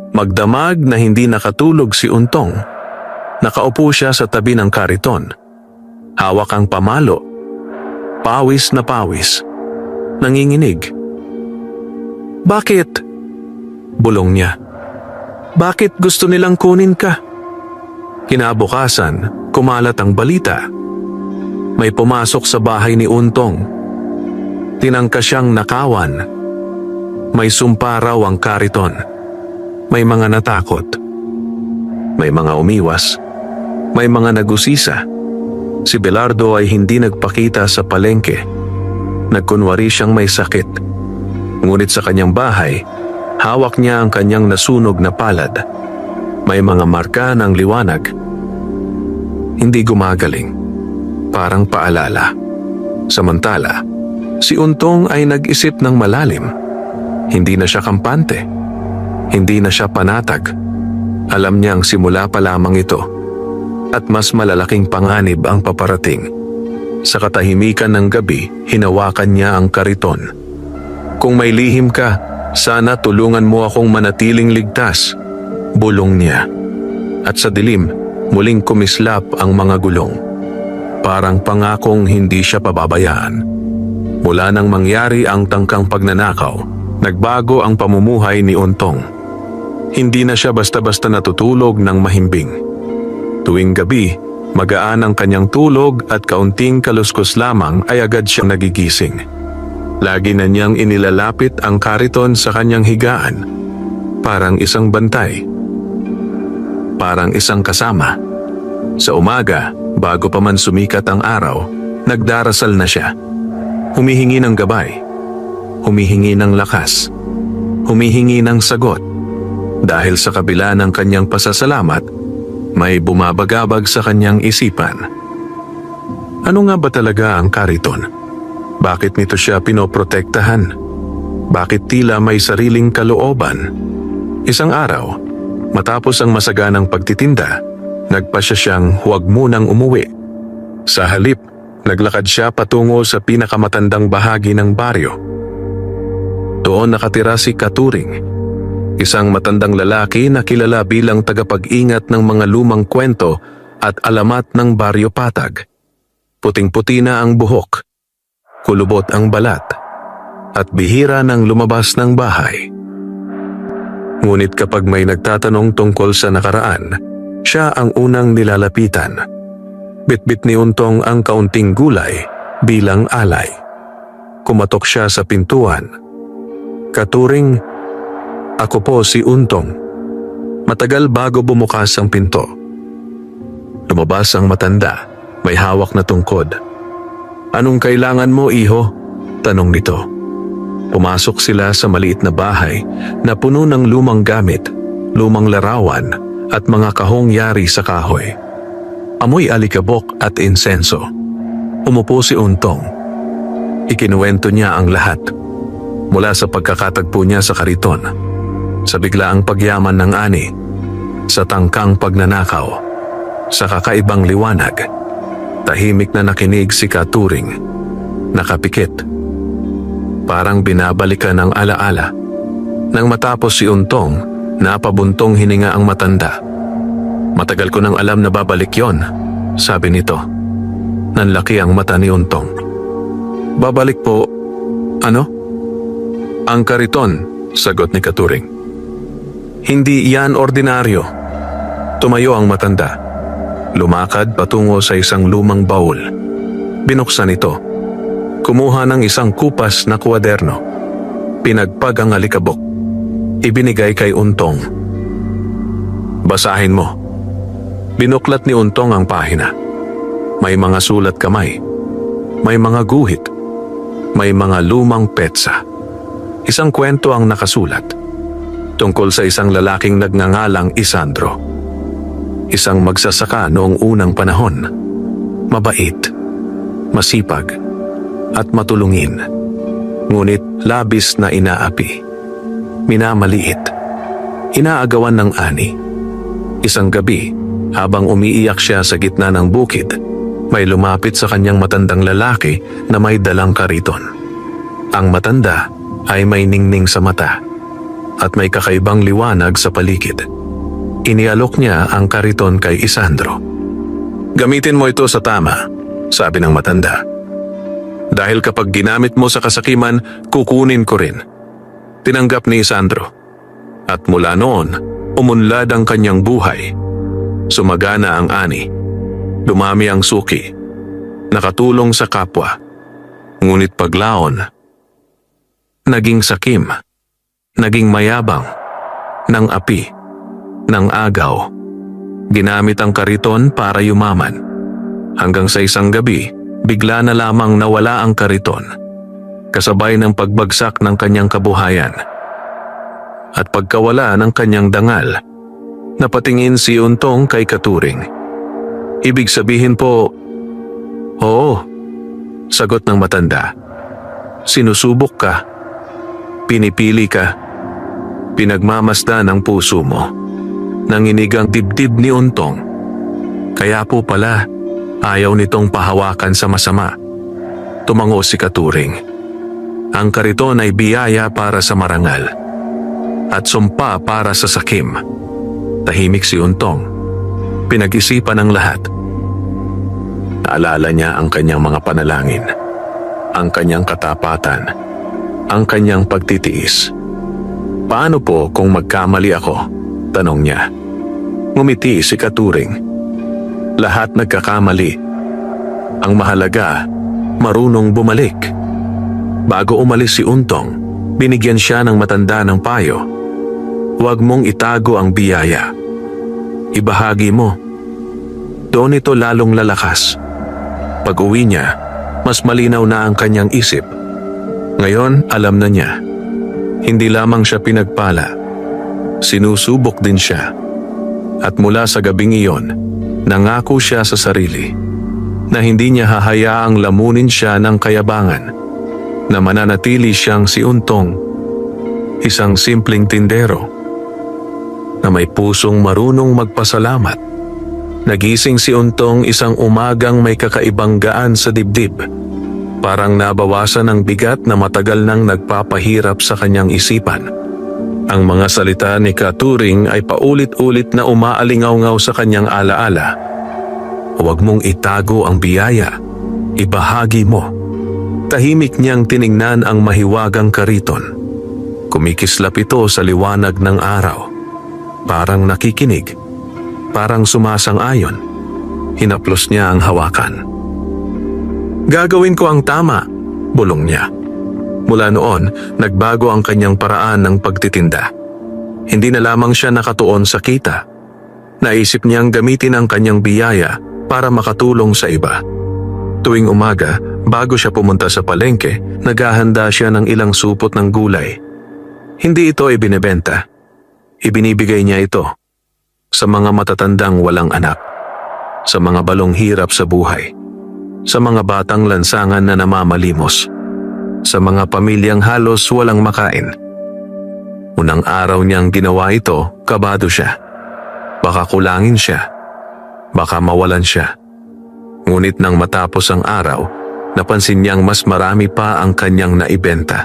A: Magdamag na hindi nakatulog si Untong. Nakaupo siya sa tabi ng kariton. Hawak ang pamalo. Pawis na pawis. Nanginginig. "Bakit?" bulong niya. "Bakit gusto nilang kunin ka?" Kinabukasan, kumalat ang balita. May pumasok sa bahay ni Untong. Tinangka siyang nakawan. May sumpa raw ang kariton. May mga natakot. May mga umiwas. May mga nagusisa. Si Belardo ay hindi nagpakita sa palengke. Nagkunwari siyang may sakit. Ngunit sa kanyang bahay, hawak niya ang kanyang nasunog na palad. May mga marka ng liwanag. Hindi gumagaling. Parang paalala. Samantala, si Untong ay nag-isip ng malalim. Hindi na siya kampante. Hindi na siya panatag. Alam niyang simula pa lamang ito. At mas malalaking panganib ang paparating. Sa katahimikan ng gabi, hinawakan niya ang kariton. "Kung may lihim ka, sana tulungan mo akong manatiling ligtas," bulong niya. At sa dilim, muling kumislap ang mga gulong. Parang pangakong hindi siya pababayaan. Mula nang mangyari ang tangkang pagnanakaw, nagbago ang pamumuhay ni Untong. Hindi na siya basta-basta natutulog ng mahimbing. Tuwing gabi, magaan ang kanyang tulog at kaunting kaluskos lamang ay agad siyang nagigising. Lagi na niyang inilalapit ang kariton sa kanyang higaan. Parang isang bantay. Parang isang kasama. Sa umaga, bago pa man sumikat ang araw, nagdarasal na siya. Humihingi ng gabay. Humihingi ng lakas. Humihingi ng sagot. Dahil sa kabila ng kanyang pasasalamat, may bumabagabag sa kanyang isipan. Ano nga ba talaga ang kariton? Bakit nito siya pinoprotektahan? Bakit tila may sariling kalooban? Isang araw, matapos ang masaganang pagtitinda, nagpasya siyang huwag munang umuwi. Sa halip, naglakad siya patungo sa pinakamatandang bahagi ng baryo. Doon nakatira si Katuring, isang matandang lalaki na kilala bilang tagapag-ingat ng mga lumang kwento at alamat ng Baryo Patag. Puting-puti na ang buhok, kulubot ang balat, at bihira nang lumabas ng bahay. Ngunit kapag may nagtatanong tungkol sa nakaraan, siya ang unang nilalapitan. Bitbit ni Untong ang kaunting gulay bilang alay. Kumatok siya sa pintuan. "Katuring, ako po si Untong." Matagal bago bumukas ang pinto. Lumabas ang matanda, may hawak na tungkod. "Anong kailangan mo, iho?" tanong nito. Pumasok sila sa maliit na bahay na puno ng lumang gamit, lumang larawan at mga kahong yari sa kahoy. Amoy alikabok at insenso. Umupo si Untong. Ikinuwento niya ang lahat. Mula sa pagkakatagpo niya sa kariton, sa biglaang pagyaman ng ani, sa tangkang pagnanakaw, sa kakaibang liwanag. Tahimik na nakinig si Katuring. Nakapikit. Parang binabalikan ng alaala. Nang matapos si Untong, Napabuntong hininga ang matanda. Matagal ko nang alam na babalik yon, sabi nito. Nanlaki ang mata ni Untong. Babalik po, ano? Ang kariton, sagot ni Katuring. Hindi yan ordinaryo. Tumayo ang matanda. Lumakad patungo sa isang lumang baul. Binuksan ito. Kumuha ng isang kupas na kwaderno. Pinagpag ang alikabok. Ibinigay kay Untong. Basahin mo. Binuklat ni Untong ang pahina. May mga sulat kamay. May mga guhit. May mga lumang petsa. Isang kwento ang nakasulat. Tungkol sa isang lalaking nagngangalang Isandro. Isang magsasaka noong unang panahon. Mabait, masipag, at matulungin. Ngunit labis na inaapi. Minamaliit. Inaagawan ng ani. Isang gabi, habang umiiyak siya sa gitna ng bukid, may lumapit sa kanyang matandang lalaki na may dalang kariton. Ang matanda ay may ningning sa mata at may kakaibang liwanag sa paligid. Inialok niya ang kariton kay Isandro. Gamitin mo ito sa tama, sabi ng matanda. Dahil kapag ginamit mo sa kasakiman, kukunin ko rin. Tinanggap ni Isandro. At mula noon, umunlad ang kanyang buhay. Sumagana ang ani. Dumami ang suki. Nakatulong sa kapwa. Ngunit paglaon, naging sakim. Naging mayabang. Ng api. Ng agaw. Ginamit ang kariton para yumaman. Hanggang sa isang gabi, bigla na lamang nawala ang kariton. Kasabay ng pagbagsak ng kanyang kabuhayan. At pagkawala ng kanyang dangal, napatingin si Untong kay Katuring. Ibig sabihin po, oo, sagot ng matanda. Sinusubok ka, pinipili ka, pinagmamasdan ang puso mo. Nanginig ang dibdib ni Untong. Kaya po pala, ayaw nitong pahawakan sa masama. Tumango si Katuring. Ang kariton ay biyaya para sa marangal at sumpa para sa sakim. Tahimik si Untong. Pinag-isipan ang lahat. Naalala niya ang kanyang mga panalangin, ang kanyang katapatan, ang kanyang pagtitiis. Paano po kung magkamali ako? Tanong niya. Ngumiti si Katuring. Lahat nagkakamali. Ang mahalaga, marunong bumalik. Bago umalis si Untong, binigyan siya ng matanda ng payo. Huwag mong itago ang biyaya. Ibahagi mo. Doon ito lalong lalakas. Pag uwi niya, mas malinaw na ang kanyang isip. Ngayon, alam na niya. Hindi lamang siya pinagpala. Sinusubok din siya. At mula sa gabing iyon, nangako siya sa sarili na hindi niya hahayaang lamunin siya ng kayabangan, na mananatili siyang si Untong, isang simpleng tindero na may pusong marunong magpasalamat. Nagising si Untong isang umagang may kakaibang gaan sa dibdib. Parang nabawasan ng bigat na matagal nang nagpapahirap sa kanyang isipan. Ang mga salita ni Katuring ay paulit-ulit na umaalingaw-ngaw sa kanyang alaala. Huwag mong itago ang biyaya. Ibahagi mo. Tahimik niyang tiningnan ang mahiwagang kariton. Kumikislap ito sa liwanag ng araw. Parang nakikinig, parang sumasang-ayon. Hinaplos niya ang hawakan. Gagawin ko ang tama, bulong niya. Mula noon, nagbago ang kanyang paraan ng pagtitinda. Hindi na lamang siya nakatuon sa kita. Naisip niyang gamitin ang kanyang biyaya para makatulong sa iba. Tuwing umaga, bago siya pumunta sa palengke, naghahanda siya ng ilang supot ng gulay. Hindi ito ibinebenta. Ibinibigay niya ito sa mga matatandang walang anak, sa mga balong hirap sa buhay, sa mga batang lansangan na namamalimos, sa mga pamilyang halos walang makain. Unang araw niyang ginawa ito, kabado siya. Baka kulangin siya, baka mawalan siya. Ngunit nang matapos ang araw, napansin niyang mas marami pa ang kanyang naibenta.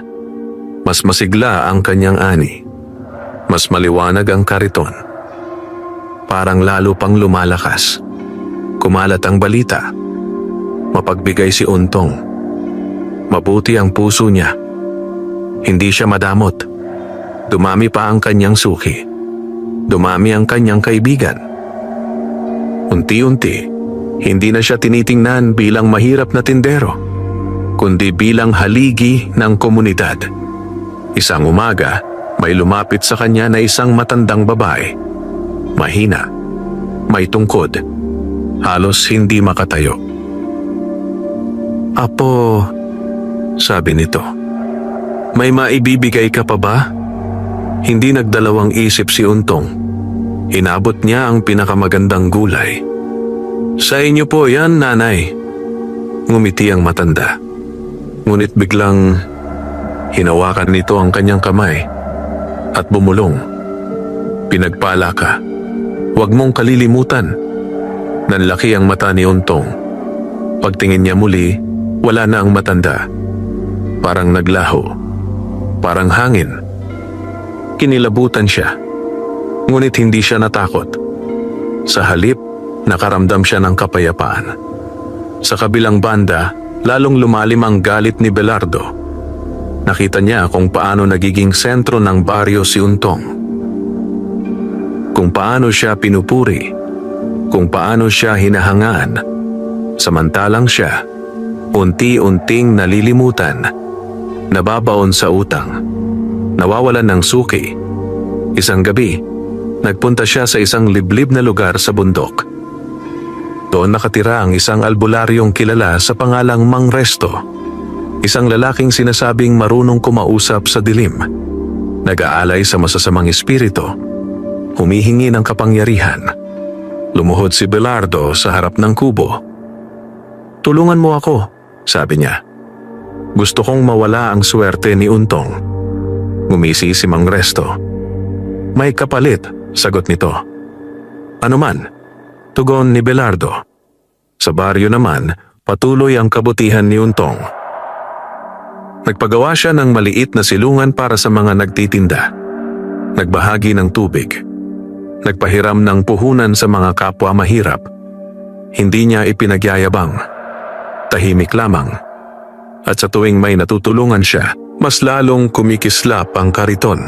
A: Mas masigla ang kanyang ani. Mas maliwanag ang kariton. Parang lalo pang lumalakas. Kumalat ang balita. Mapagbigay si Untong. Mabuti ang puso niya. Hindi siya madamot. Dumami pa ang kanyang suki. Dumami ang kanyang kaibigan. Unti-unti, hindi na siya tinitingnan bilang mahirap na tindero, kundi bilang haligi ng komunidad. Isang umaga, may lumapit sa kanya na isang matandang babae. Mahina, may tungkod, halos hindi makatayo. "Apo," sabi nito, "may maibibigay ka pa ba?" Hindi nagdalawang isip si Untong. Inabot niya ang pinakamagandang gulay. "Sa inyo po yan, nanay." Ngumiti ang matanda. Ngunit biglang hinawakan nito ang kanyang kamay at bumulong. "Pinagpala ka. Huwag mong kalilimutan." Nanlaki ang mata ni Untong. Pagtingin niya muli, wala na ang matanda. Parang naglaho. Parang hangin. Kinilabutan siya. Ngunit hindi siya natakot. Sa halip, nakaramdam siya ng kapayapaan. Sa kabilang banda, lalong lumalim ang galit ni Belardo. Nakita niya kung paano nagiging sentro ng baryo si Untong. Kung paano siya pinupuri. Kung paano siya hinahangaan. Samantalang siya, unti-unting nalilimutan. Nababaon sa utang. Nawawalan ng suki. Isang gabi, nagpunta siya sa isang liblib na lugar sa bundok. Doon nakatira ang isang albularyong kilala sa pangalang Mang Resto. Isang lalaking sinasabing marunong kumausap sa dilim. Nag-aalay sa masasamang espiritu. Humihingi ng kapangyarihan. Lumuhod si Belardo sa harap ng kubo. "Tulungan mo ako," sabi niya. "Gusto kong mawala ang swerte ni Untong." Ngumisi si Mang Resto. "May kapalit," sagot nito. "Ano man?" tugon ni Belardo. Sa baryo naman, patuloy ang kabutihan ni Untong. Nagpagawa siya ng maliit na silungan para sa mga nagtitinda. Nagbahagi ng tubig. Nagpahiram ng puhunan sa mga kapwa mahirap. Hindi niya ipinagyayabang. Tahimik lamang. At sa tuwing may natutulungan siya, mas lalong kumikislap ang kariton.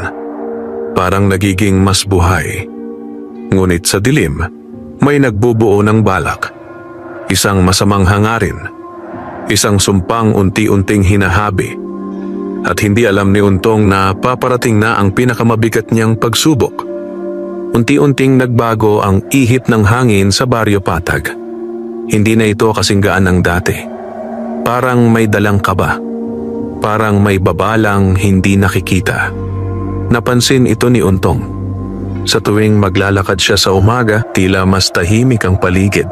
A: Parang nagiging mas buhay. Ngunit sa dilim, may nagbubuo ng balak. Isang masamang hangarin. Isang sumpang unti-unting hinahabi. At hindi alam ni Untong na paparating na ang pinakamabigat niyang pagsubok. Unti-unting nagbago ang ihip ng hangin sa Baryo Patag. Hindi na ito kasing gaan ng dati. Parang may dalang kaba. Parang may babalang hindi nakikita. Napansin ito ni Untong. Sa tuwing maglalakad siya sa umaga, tila mas tahimik ang paligid.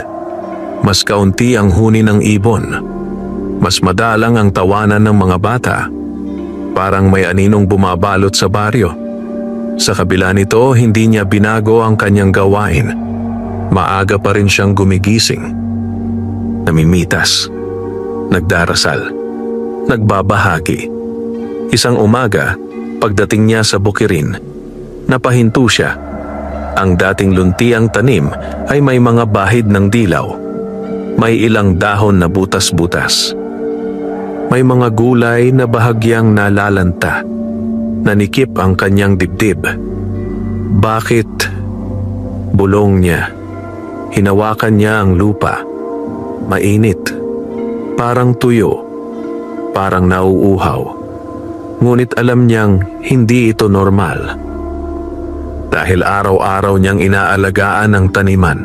A: Mas kaunti ang huni ng ibon. Mas madalang ang tawanan ng mga bata. Parang may aninong bumabalot sa baryo. Sa kabila nito, hindi niya binago ang kanyang gawain. Maaga pa rin siyang gumigising. Namimitas. Nagdarasal. Nagbabahagi. Isang umaga, pagdating niya sa bukirin, napahinto siya. Ang dating luntiang tanim ay may mga bahid ng dilaw. May ilang dahon na butas-butas. May mga gulay na bahagyang nalalanta. Nanikip ang kanyang dibdib. Bakit? Bulong niya. Hinawakan niya ang lupa. Mainit. Parang tuyo. Parang nauuhaw. Ngunit alam niyang hindi ito normal. Dahil araw-araw niyang inaalagaan ang taniman.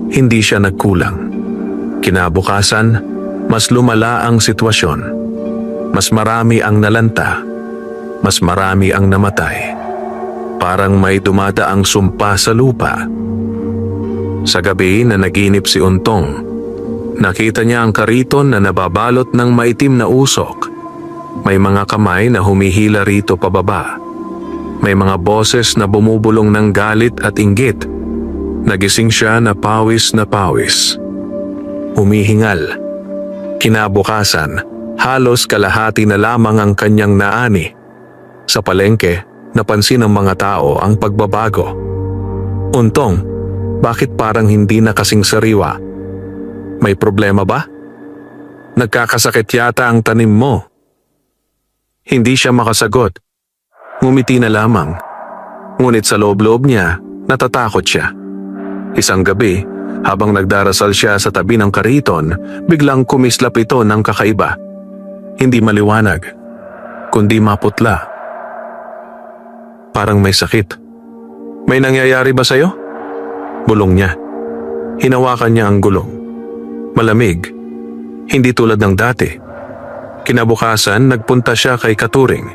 A: Hindi siya nagkulang. Kinabukasan, mas lumala ang sitwasyon. Mas marami ang nalanta. Mas marami ang namatay. Parang may dumadaang sumpa sa lupa. Sa gabi na naginip si Untong, nakita niya ang kariton na nababalot ng maitim na usok. May mga kamay na humihila rito pababa. May mga boses na bumubulong ng galit at inggit. Nagising siya na pawis na pawis. Humihingal. Kinabukasan, halos kalahati na lamang ang kanyang naani. Sa palengke, napansin ng mga tao ang pagbabago. Untong, bakit parang hindi na kasing sariwa? May problema ba? Nagkakasakit yata ang tanim mo. Hindi siya makasagot. Ngumiti na lamang. Ngunit sa loob-loob niya, natatakot siya. Isang gabi, habang nagdarasal siya sa tabi ng kariton, biglang kumislap ito ng kakaiba. Hindi maliwanag, kundi maputla. Parang may sakit. May nangyayari ba sa'yo? Bulong niya. Hinawakan niya ang gulong. Malamig. Hindi tulad ng dati. Kinabukasan, nagpunta siya kay Katuring.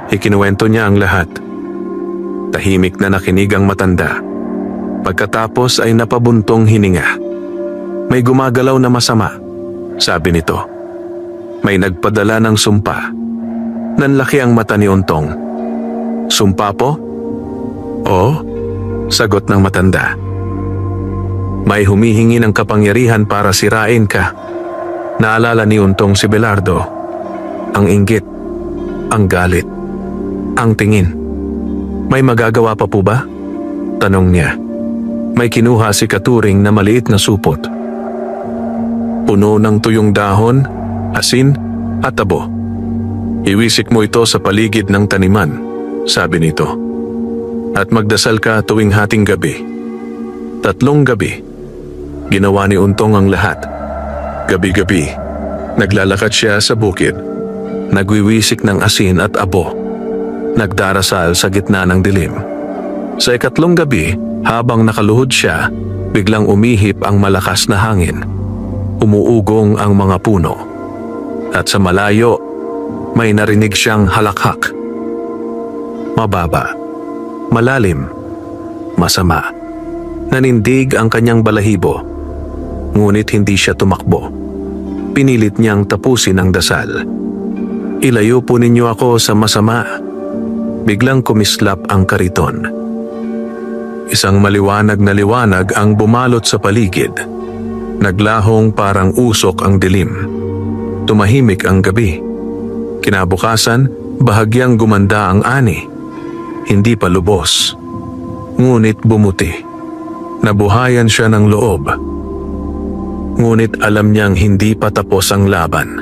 A: Ikinuwento niya ang lahat. Tahimik na nakinig ang matanda. Pagkatapos ay napabuntong hininga. May gumagalaw na masama, sabi nito. May nagpadala ng sumpa. Nanlaki ang mata ni Untong. Sumpa po? Oo, sagot ng matanda. May humihingi ng kapangyarihan para sirain ka. Naalala ni Untong si Belardo. Ang inggit, ang galit, ang tingin. May magagawa pa po ba? Tanong niya. May kinuha si Katuring na maliit na supot. Puno ng tuyong dahon, asin at tabo. Iwisik mo ito sa paligid ng taniman, sabi nito. At magdasal ka tuwing hating gabi. 3 gabi. Ginawa ni Untong ang lahat. Gabi-gabi, naglalakad siya sa bukid. Nagwiwisik ng asin at abo. Nagdarasal sa gitna ng dilim. Sa 4 gabi, habang nakaluhod siya, biglang umihip ang malakas na hangin. Umuugong ang mga puno. At sa malayo, may narinig siyang halakhak. Mababa, malalim, masama. Nanindig ang kanyang balahibo. Ngunit hindi siya tumakbo. Pinilit niyang tapusin ang dasal. Ilayo po ninyo ako sa masama. Biglang kumislap ang kariton. Isang maliwanag na liwanag ang bumalot sa paligid. Naglahong parang usok ang dilim. Tumahimik ang gabi. Kinabukasan, bahagyang gumanda ang ani. Hindi pa lubos. Ngunit bumuti. Nabuhayan siya ng loob. Ngunit alam niyang hindi pa tapos ang laban.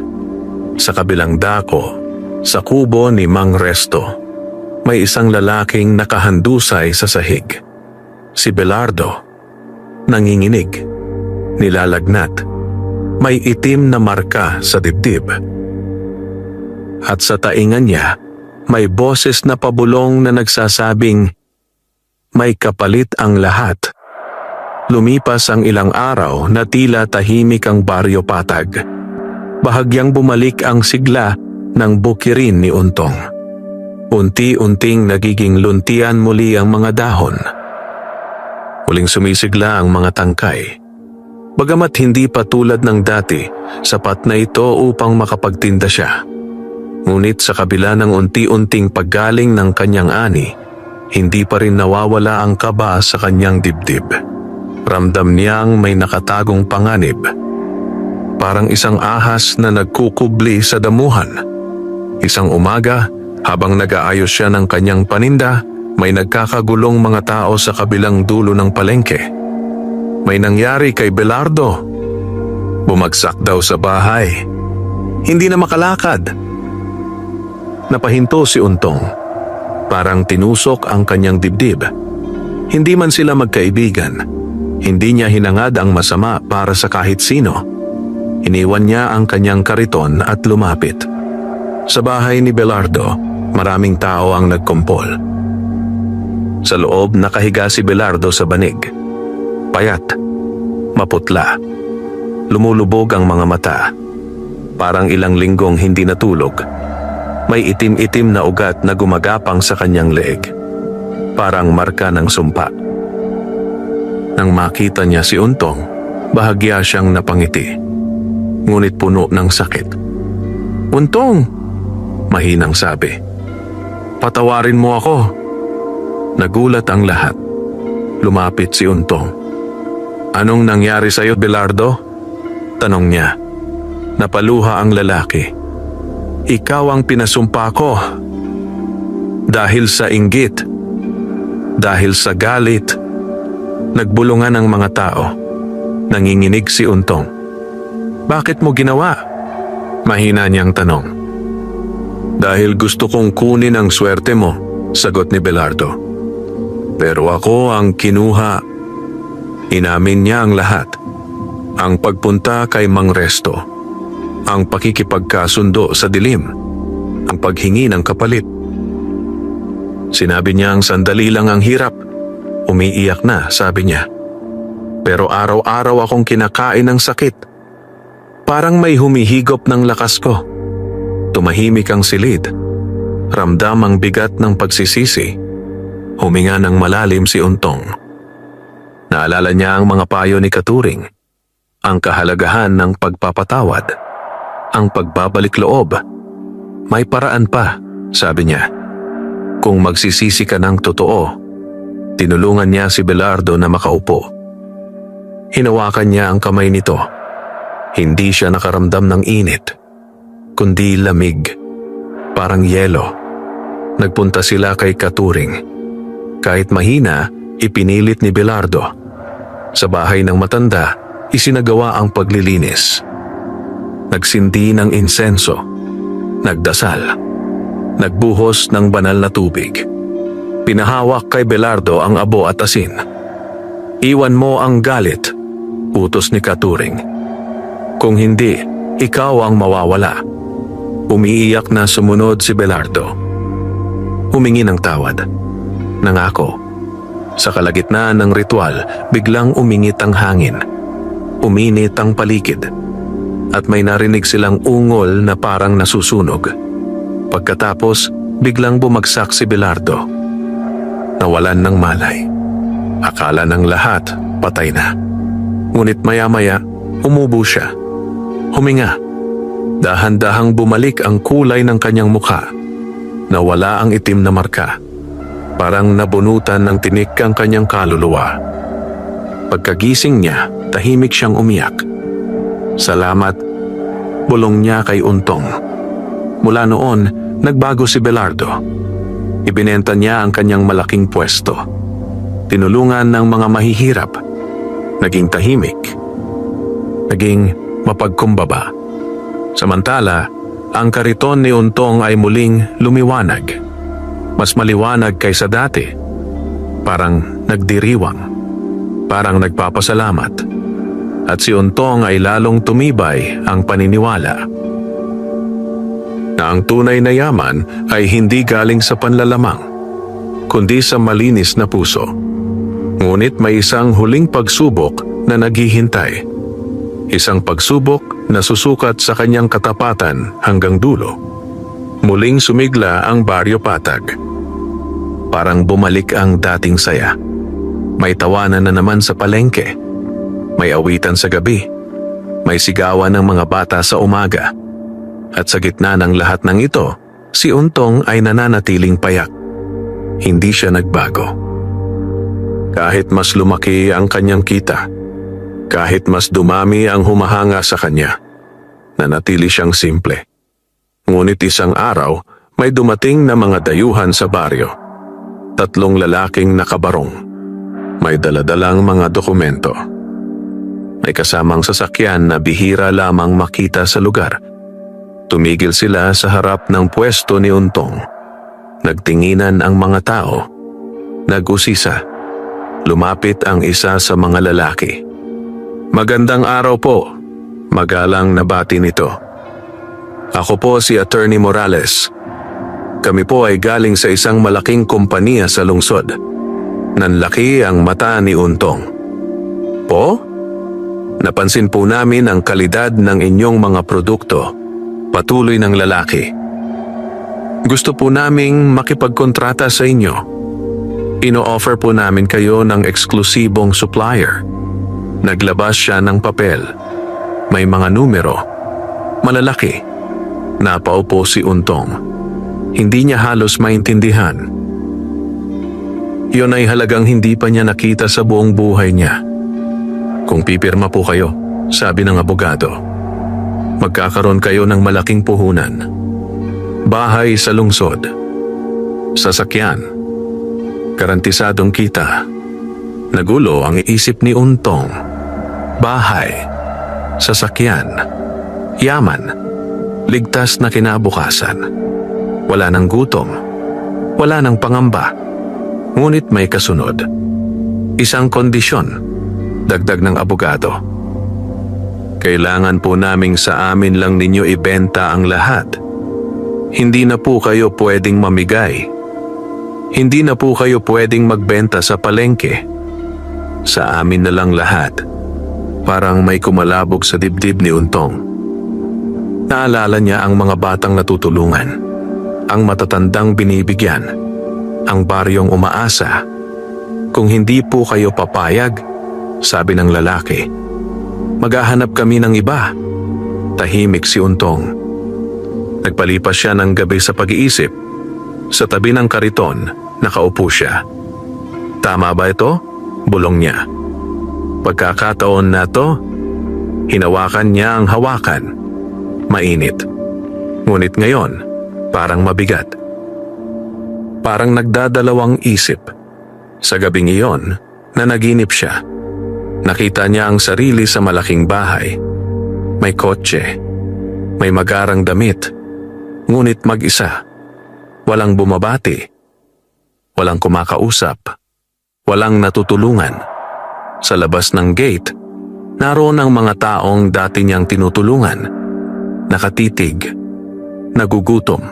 A: Sa kabilang dako, sa kubo ni Mang Resto, may isang lalaking nakahandusay sa sahig. Si Belardo, nanginginig, nilalagnat, may itim na marka sa dibdib. At sa taingan niya, may boses na pabulong na nagsasabing, may kapalit ang lahat. Lumipas ang ilang araw na tila tahimik ang Baryo Patag. Bahagyang bumalik ang sigla ng bukirin ni Untong. Unti-unting nagiging luntian muli ang mga dahon. Muling sumisigla ang mga tangkay. Bagamat hindi pa tulad ng dati, sapat na ito upang makapagtinda siya. Ngunit sa kabila ng unti-unting paggaling ng kanyang ani, hindi pa rin nawawala ang kaba sa kanyang dibdib. Ramdam niyang may nakatagong panganib. Parang isang ahas na nagkukubli sa damuhan. Isang umaga, habang nag-aayos siya ng kanyang paninda, may nagkakagulong mga tao sa kabilang dulo ng palengke. May nangyari kay Belardo. Bumagsak daw sa bahay. Hindi na makalakad. Napahinto si Untong. Parang tinusok ang kanyang dibdib. Hindi man sila magkaibigan. Hindi niya hinangad ang masama para sa kahit sino. Iniwan niya ang kanyang kariton at lumapit. Sa bahay ni Belardo, maraming tao ang nagkumpol. Sa loob, nakahiga si Belardo sa banig. Payat, maputla. Lumulubog ang mga mata. Parang ilang linggong hindi natulog. May itim-itim na ugat na gumagapang sa kanyang leeg. Parang marka ng sumpa. Nang makita niya si Untong, bahagya siyang napangiti. Ngunit puno ng sakit. Untong! Mahinang sabi. Patawarin mo ako. Nagulat ang lahat. Lumapit si Untong. Anong nangyari sa'yo, Belardo? Tanong niya. Napaluha ang lalaki. Ikaw ang pinasumpa ko. Dahil sa inggit, dahil sa galit, nagbulungan ang mga tao. Nanginginig si Untong. Bakit mo ginawa? Mahina niyang tanong. Dahil gusto kong kunin ang swerte mo, sagot ni Belardo. Pero ako ang kinuha. Inamin niya ang lahat. Ang pagpunta kay Mang Resto, ang pakikipagkasundo sa dilim, ang paghingi ng kapalit. Sinabi niya ang sandali lang ang hirap. Umiiyak na, sabi niya. Pero araw-araw akong kinakain ng sakit. Parang may humihigop ng lakas ko. Tumahimik ang silid. Ramdam ang bigat ng pagsisisi. Huminga ng malalim si Untong. Naalala niya ang mga payo ni Katuring. Ang kahalagahan ng pagpapatawad. Ang pagbabalik loob. May paraan pa, sabi niya. Kung magsisisi ka ng totoo, tinulungan niya si Belardo na makaupo. Hinawakan niya ang kamay nito. Hindi siya nakaramdam ng init, kundi lamig, parang yelo. Nagpunta sila kay Katuring. Kahit mahina, ipinilit ni Belardo. Sa bahay ng matanda, isinagawa ang paglilinis. Nagsindi ng insenso, nagdasal, nagbuhos ng banal na tubig. Pinahawak kay Belardo ang abo at asin. Iwan mo ang galit, utos ni Katuring. Kung hindi, ikaw ang mawawala. Umiiyak na sumunod si Belardo. Humingi ng tawad. Nangako. Sa kalagitnaan ng ritual, biglang umingit ang hangin. Uminit ang paligid. At may narinig silang ungol na parang nasusunog. Pagkatapos, biglang bumagsak si Belardo. Nawalan ng malay. Akala ng lahat, patay na. Ngunit maya-maya, umubo siya. Huminga. Dahan-dahang bumalik ang kulay ng kanyang mukha. Nawala ang itim na marka. Parang nabunutan ng tinik ang kanyang kaluluwa. Pagkagising niya, tahimik siyang umiyak. Salamat, bulong niya kay Untong. Mula noon, nagbago si Belardo. Ibinenta niya ang kanyang malaking pwesto. Tinulungan ng mga mahihirap. Naging tahimik. Naging mapagkumbaba. Samantala, ang kariton ni Untong ay muling lumiwanag. Mas maliwanag kaysa dati. Parang nagdiriwang. Parang nagpapasalamat. At si Untong ay lalong tumibay ang paniniwala na ang tunay na yaman ay hindi galing sa panlalamang, kundi sa malinis na puso. Ngunit may isang huling pagsubok na naghihintay. Isang pagsubok na susukat sa kanyang katapatan hanggang dulo. Muling sumigla ang Baryo Patag. Parang bumalik ang dating saya. May tawanan na naman sa palengke. May awitan sa gabi. May sigawan ng mga bata sa umaga. At sa gitna ng lahat ng ito, si Untong ay nananatiling payak. Hindi siya nagbago. Kahit mas lumaki ang kanyang kita, kahit mas dumami ang humahanga sa kanya, nanatili siyang simple. Ngunit isang araw, may dumating na mga dayuhan sa baryo. 3 lalaking nakabarong. May daladalang mga dokumento. May kasamang sasakyan na bihira lamang makita sa lugar. Tumigil sila sa harap ng pwesto ni Untong. Nagtinginan ang mga tao. Nag-usisa. Lumapit ang isa sa mga lalaki. Magandang araw po. Magalang nabati nito. Ako po si Attorney Morales. Kami po ay galing sa isang malaking kompanya sa lungsod. Nanlaki ang mata ni Untong. Po? Napansin po namin ang kalidad ng inyong mga produkto. Patuloy ng lalaki. Gusto po naming makipagkontrata sa inyo. Ino-offer po namin kayo ng eksklusibong supplier. Naglabas siya ng papel. May mga numero. Malalaki. Napaupo si Untong. Hindi niya halos maintindihan. Yun ay halagang hindi pa niya nakita sa buong buhay niya. Kung pipirma po kayo, sabi ng abogado, magkakaroon kayo ng malaking puhunan. Bahay sa lungsod. Sasakyan. Garantisadong kita. Nagulo ang iisip ni Untong. Bahay. Sasakyan. Yaman. Ligtas na kinabukasan. Wala ng gutom. Wala ng pangamba. Ngunit may kasunod. Isang kondisyon. Dagdag ng abogado. Kailangan po naming sa amin lang ninyo ibenta ang lahat. Hindi na po kayo pwedeng mamigay. Hindi na po kayo pwedeng magbenta sa palengke. Sa amin na lang lahat. Parang may kumalabog sa dibdib ni Untong. Naalala niya ang mga batang natutulungan, ang matatandang binibigyan, ang baryong umaasa. Kung hindi po kayo papayag, sabi ng lalaki, maghahanap kami ng iba. Tahimik si Untong. Nagpalipas siya ng gabi sa pag-iisip. Sa tabi ng kariton, nakaupo siya. Tama ba ito? Bulong niya. Pagkakataon na to, hinawakan niya ang hawakan. Mainit. Ngunit ngayon, parang mabigat. Parang nagdadalawang isip. Sa gabing iyon, nanaginip siya. Nakita niya ang sarili sa malaking bahay. May kotse. May magarang damit. Ngunit mag-isa. Walang bumabati. Walang kumakausap. Walang natutulungan. Sa labas ng gate, naroon ang mga taong dati niyang tinutulungan. Nakatitig. Nagugutom.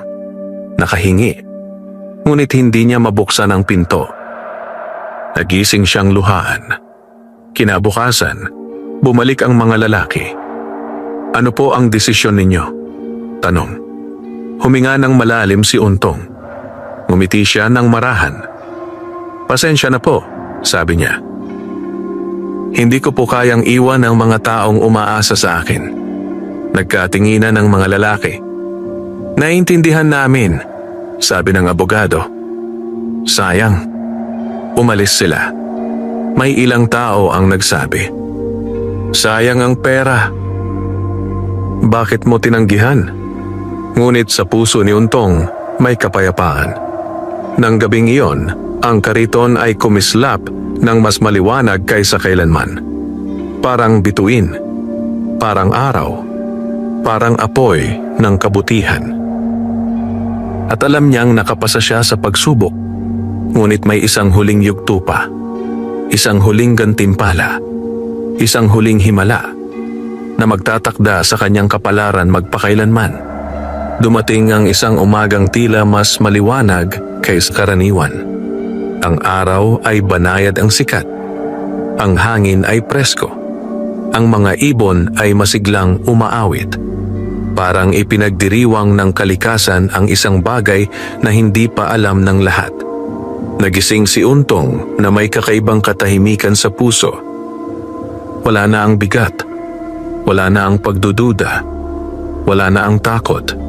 A: Nakahingi. Ngunit hindi niya mabuksan ang pinto. Nagising siyang luhaan. Kinabukasan, bumalik ang mga lalaki. Ano po ang desisyon ninyo? Tanong. Huminga ng malalim si Untong. Ngumiti siya ng marahan. Pasensya na po, sabi niya. Hindi ko po kayang iwan ang mga taong umaasa sa akin. Nagkatinginan ng mga lalaki. Naintindihan namin, sabi ng abogado. Sayang. Umalis sila. May ilang tao ang nagsabi. Sayang ang pera. Bakit mo tinanggihan? Ngunit sa puso ni Untong, may kapayapaan. Nang gabing iyon, ang kariton ay kumislap ng mas maliwanag kaysa kailanman. Parang bituin, parang araw, parang apoy ng kabutihan. At alam niyang nakapasa siya sa pagsubok, ngunit may isang huling yugto pa. Isang huling gantimpala, isang huling himala na magtatakda sa kanyang kapalaran magpakailanman. Dumating ang isang umagang tila mas maliwanag kaysa karaniwan. Ang araw ay banayad ang sikat. Ang hangin ay presko. Ang mga ibon ay masiglang umaawit. Parang ipinagdiriwang ng kalikasan ang isang bagay na hindi pa alam ng lahat. Nagising si Untong na may kakaibang katahimikan sa puso. Wala na ang bigat. Wala na ang pagdududa. Wala na ang takot.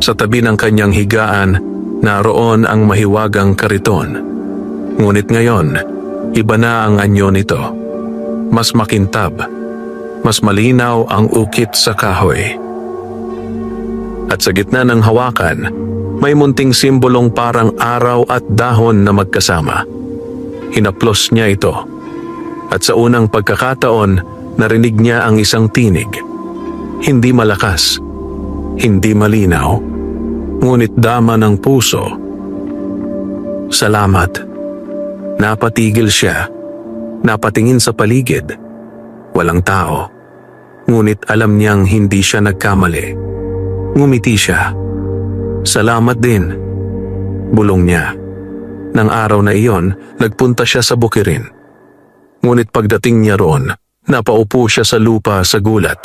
A: Sa tabi ng kanyang higaan, naroon ang mahiwagang kariton. Ngunit ngayon, iba na ang anyo nito. Mas makintab. Mas malinaw ang ukit sa kahoy. At sa gitna ng hawakan, may munting simbolong parang araw at dahon na magkasama. Hinaplos niya ito. At sa unang pagkakataon, narinig niya ang isang tinig. Hindi malakas, hindi malinaw, ngunit dama ng puso. Salamat. Napatigil siya. Napatingin sa paligid. Walang tao. Ngunit alam niyang hindi siya nagkamali. Ngumiti siya. Salamat din. Bulong niya. Nang araw na iyon, nagpunta siya sa bukirin. Ngunit pagdating niya roon, napaupo siya sa lupa sa gulat.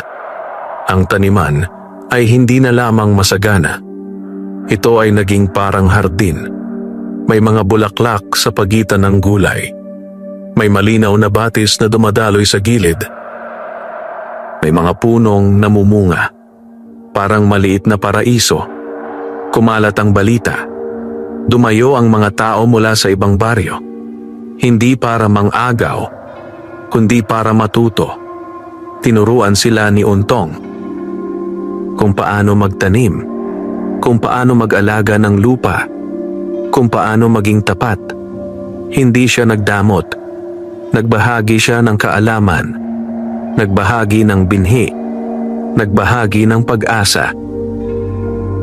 A: Ang taniman ay hindi na lamang masagana. Ito ay naging parang hardin. May mga bulaklak sa pagitan ng gulay. May malinaw na batis na dumadaloy sa gilid. May mga punong namumunga. Parang maliit na paraiso. Kumalat ang balita. Dumayo ang mga tao mula sa ibang baryo. Hindi para mang-agaw, kundi para matuto. Tinuruan sila ni Untong kung paano magtanim, kung paano mag-alaga ng lupa, kung paano maging tapat. Hindi siya nagdamot. Nagbahagi siya ng kaalaman. Nagbahagi ng binhi. Nagbahagi ng pag-asa.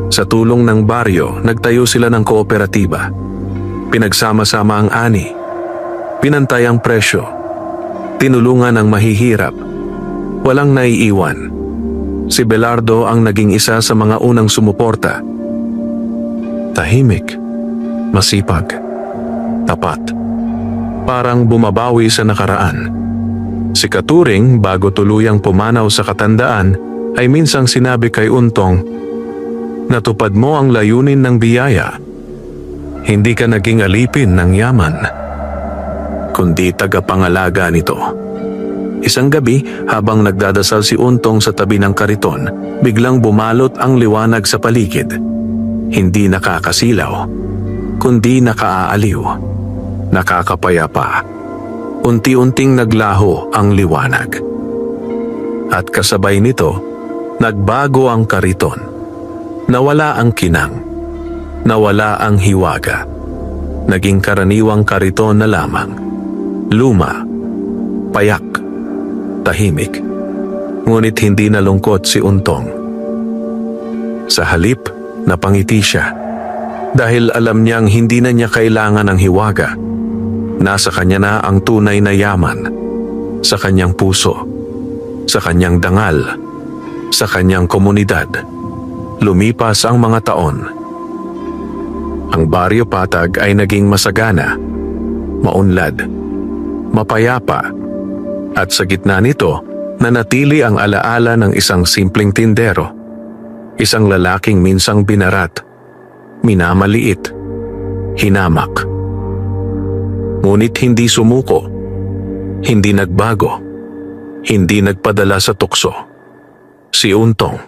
A: Sa tulong ng baryo, nagtayo sila ng kooperatiba. Pinagsama-sama ang ani. Pinantay ang presyo. Tinulungan ang mahihirap. Walang naiiwan. Si Belardo ang naging isa sa mga unang sumuporta. Tahimik, masipag, tapat. Parang bumabawi sa nakaraan. Si Katuring, bago tuluyang pumanaw sa katandaan, ay minsang sinabi kay Untong, "Natupad mo ang layunin ng biyaya. Hindi ka naging alipin ng yaman, kundi tagapangalaga nito." Isang gabi, habang nagdadasal si Untong sa tabi ng kariton, biglang bumalot ang liwanag sa paligid. Hindi nakakasilaw, kundi nakaaaliw, nakakapayapa. Unti-unting naglaho ang liwanag. At kasabay nito, nagbago ang kariton. Nawala ang kinang, nawala ang hiwaga. Naging karaniwang kariton na lamang. Luma, payak, tahimik. Ngunit hindi nalungkot si Untong. Sa halip, napangiti siya. Dahil alam niyang hindi na niya kailangan ng hiwaga. Nasa kanya na ang tunay na yaman. Sa kanyang puso. Sa kanyang dangal. Sa kanyang komunidad. Lumipas ang mga taon. Ang Baryo Patag ay naging masagana, maunlad, mapayapa, at sa gitna nito, nanatili ang alaala ng isang simpleng tindero. Isang lalaking minsang binarat, minamaliit, hinamak. Ngunit hindi sumuko, hindi nagbago, hindi nagpadala sa tukso. Si Untong,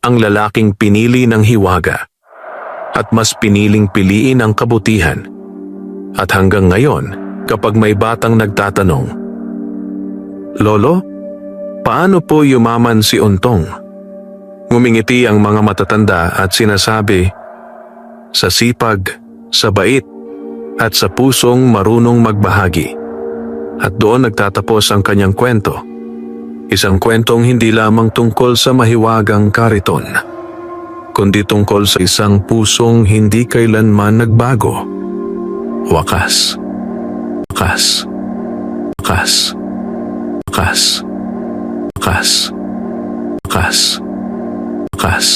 A: ang lalaking pinili ng hiwaga, at mas piniling piliin ang kabutihan. At hanggang ngayon, kapag may batang nagtatanong, "Lolo, paano po yumaman si Untong?" Ngumingiti ang mga matatanda at sinasabi, "Sa sipag, sa bait, at sa pusong marunong magbahagi." At doon nagtatapos ang kanyang kwento. Isang kwentong hindi lamang tungkol sa mahiwagang kariton, kundi tungkol sa isang pusong hindi kailanman nagbago. Wakas. Wakas. Wakas. Wakas. Wakas. Wakas. Wakas.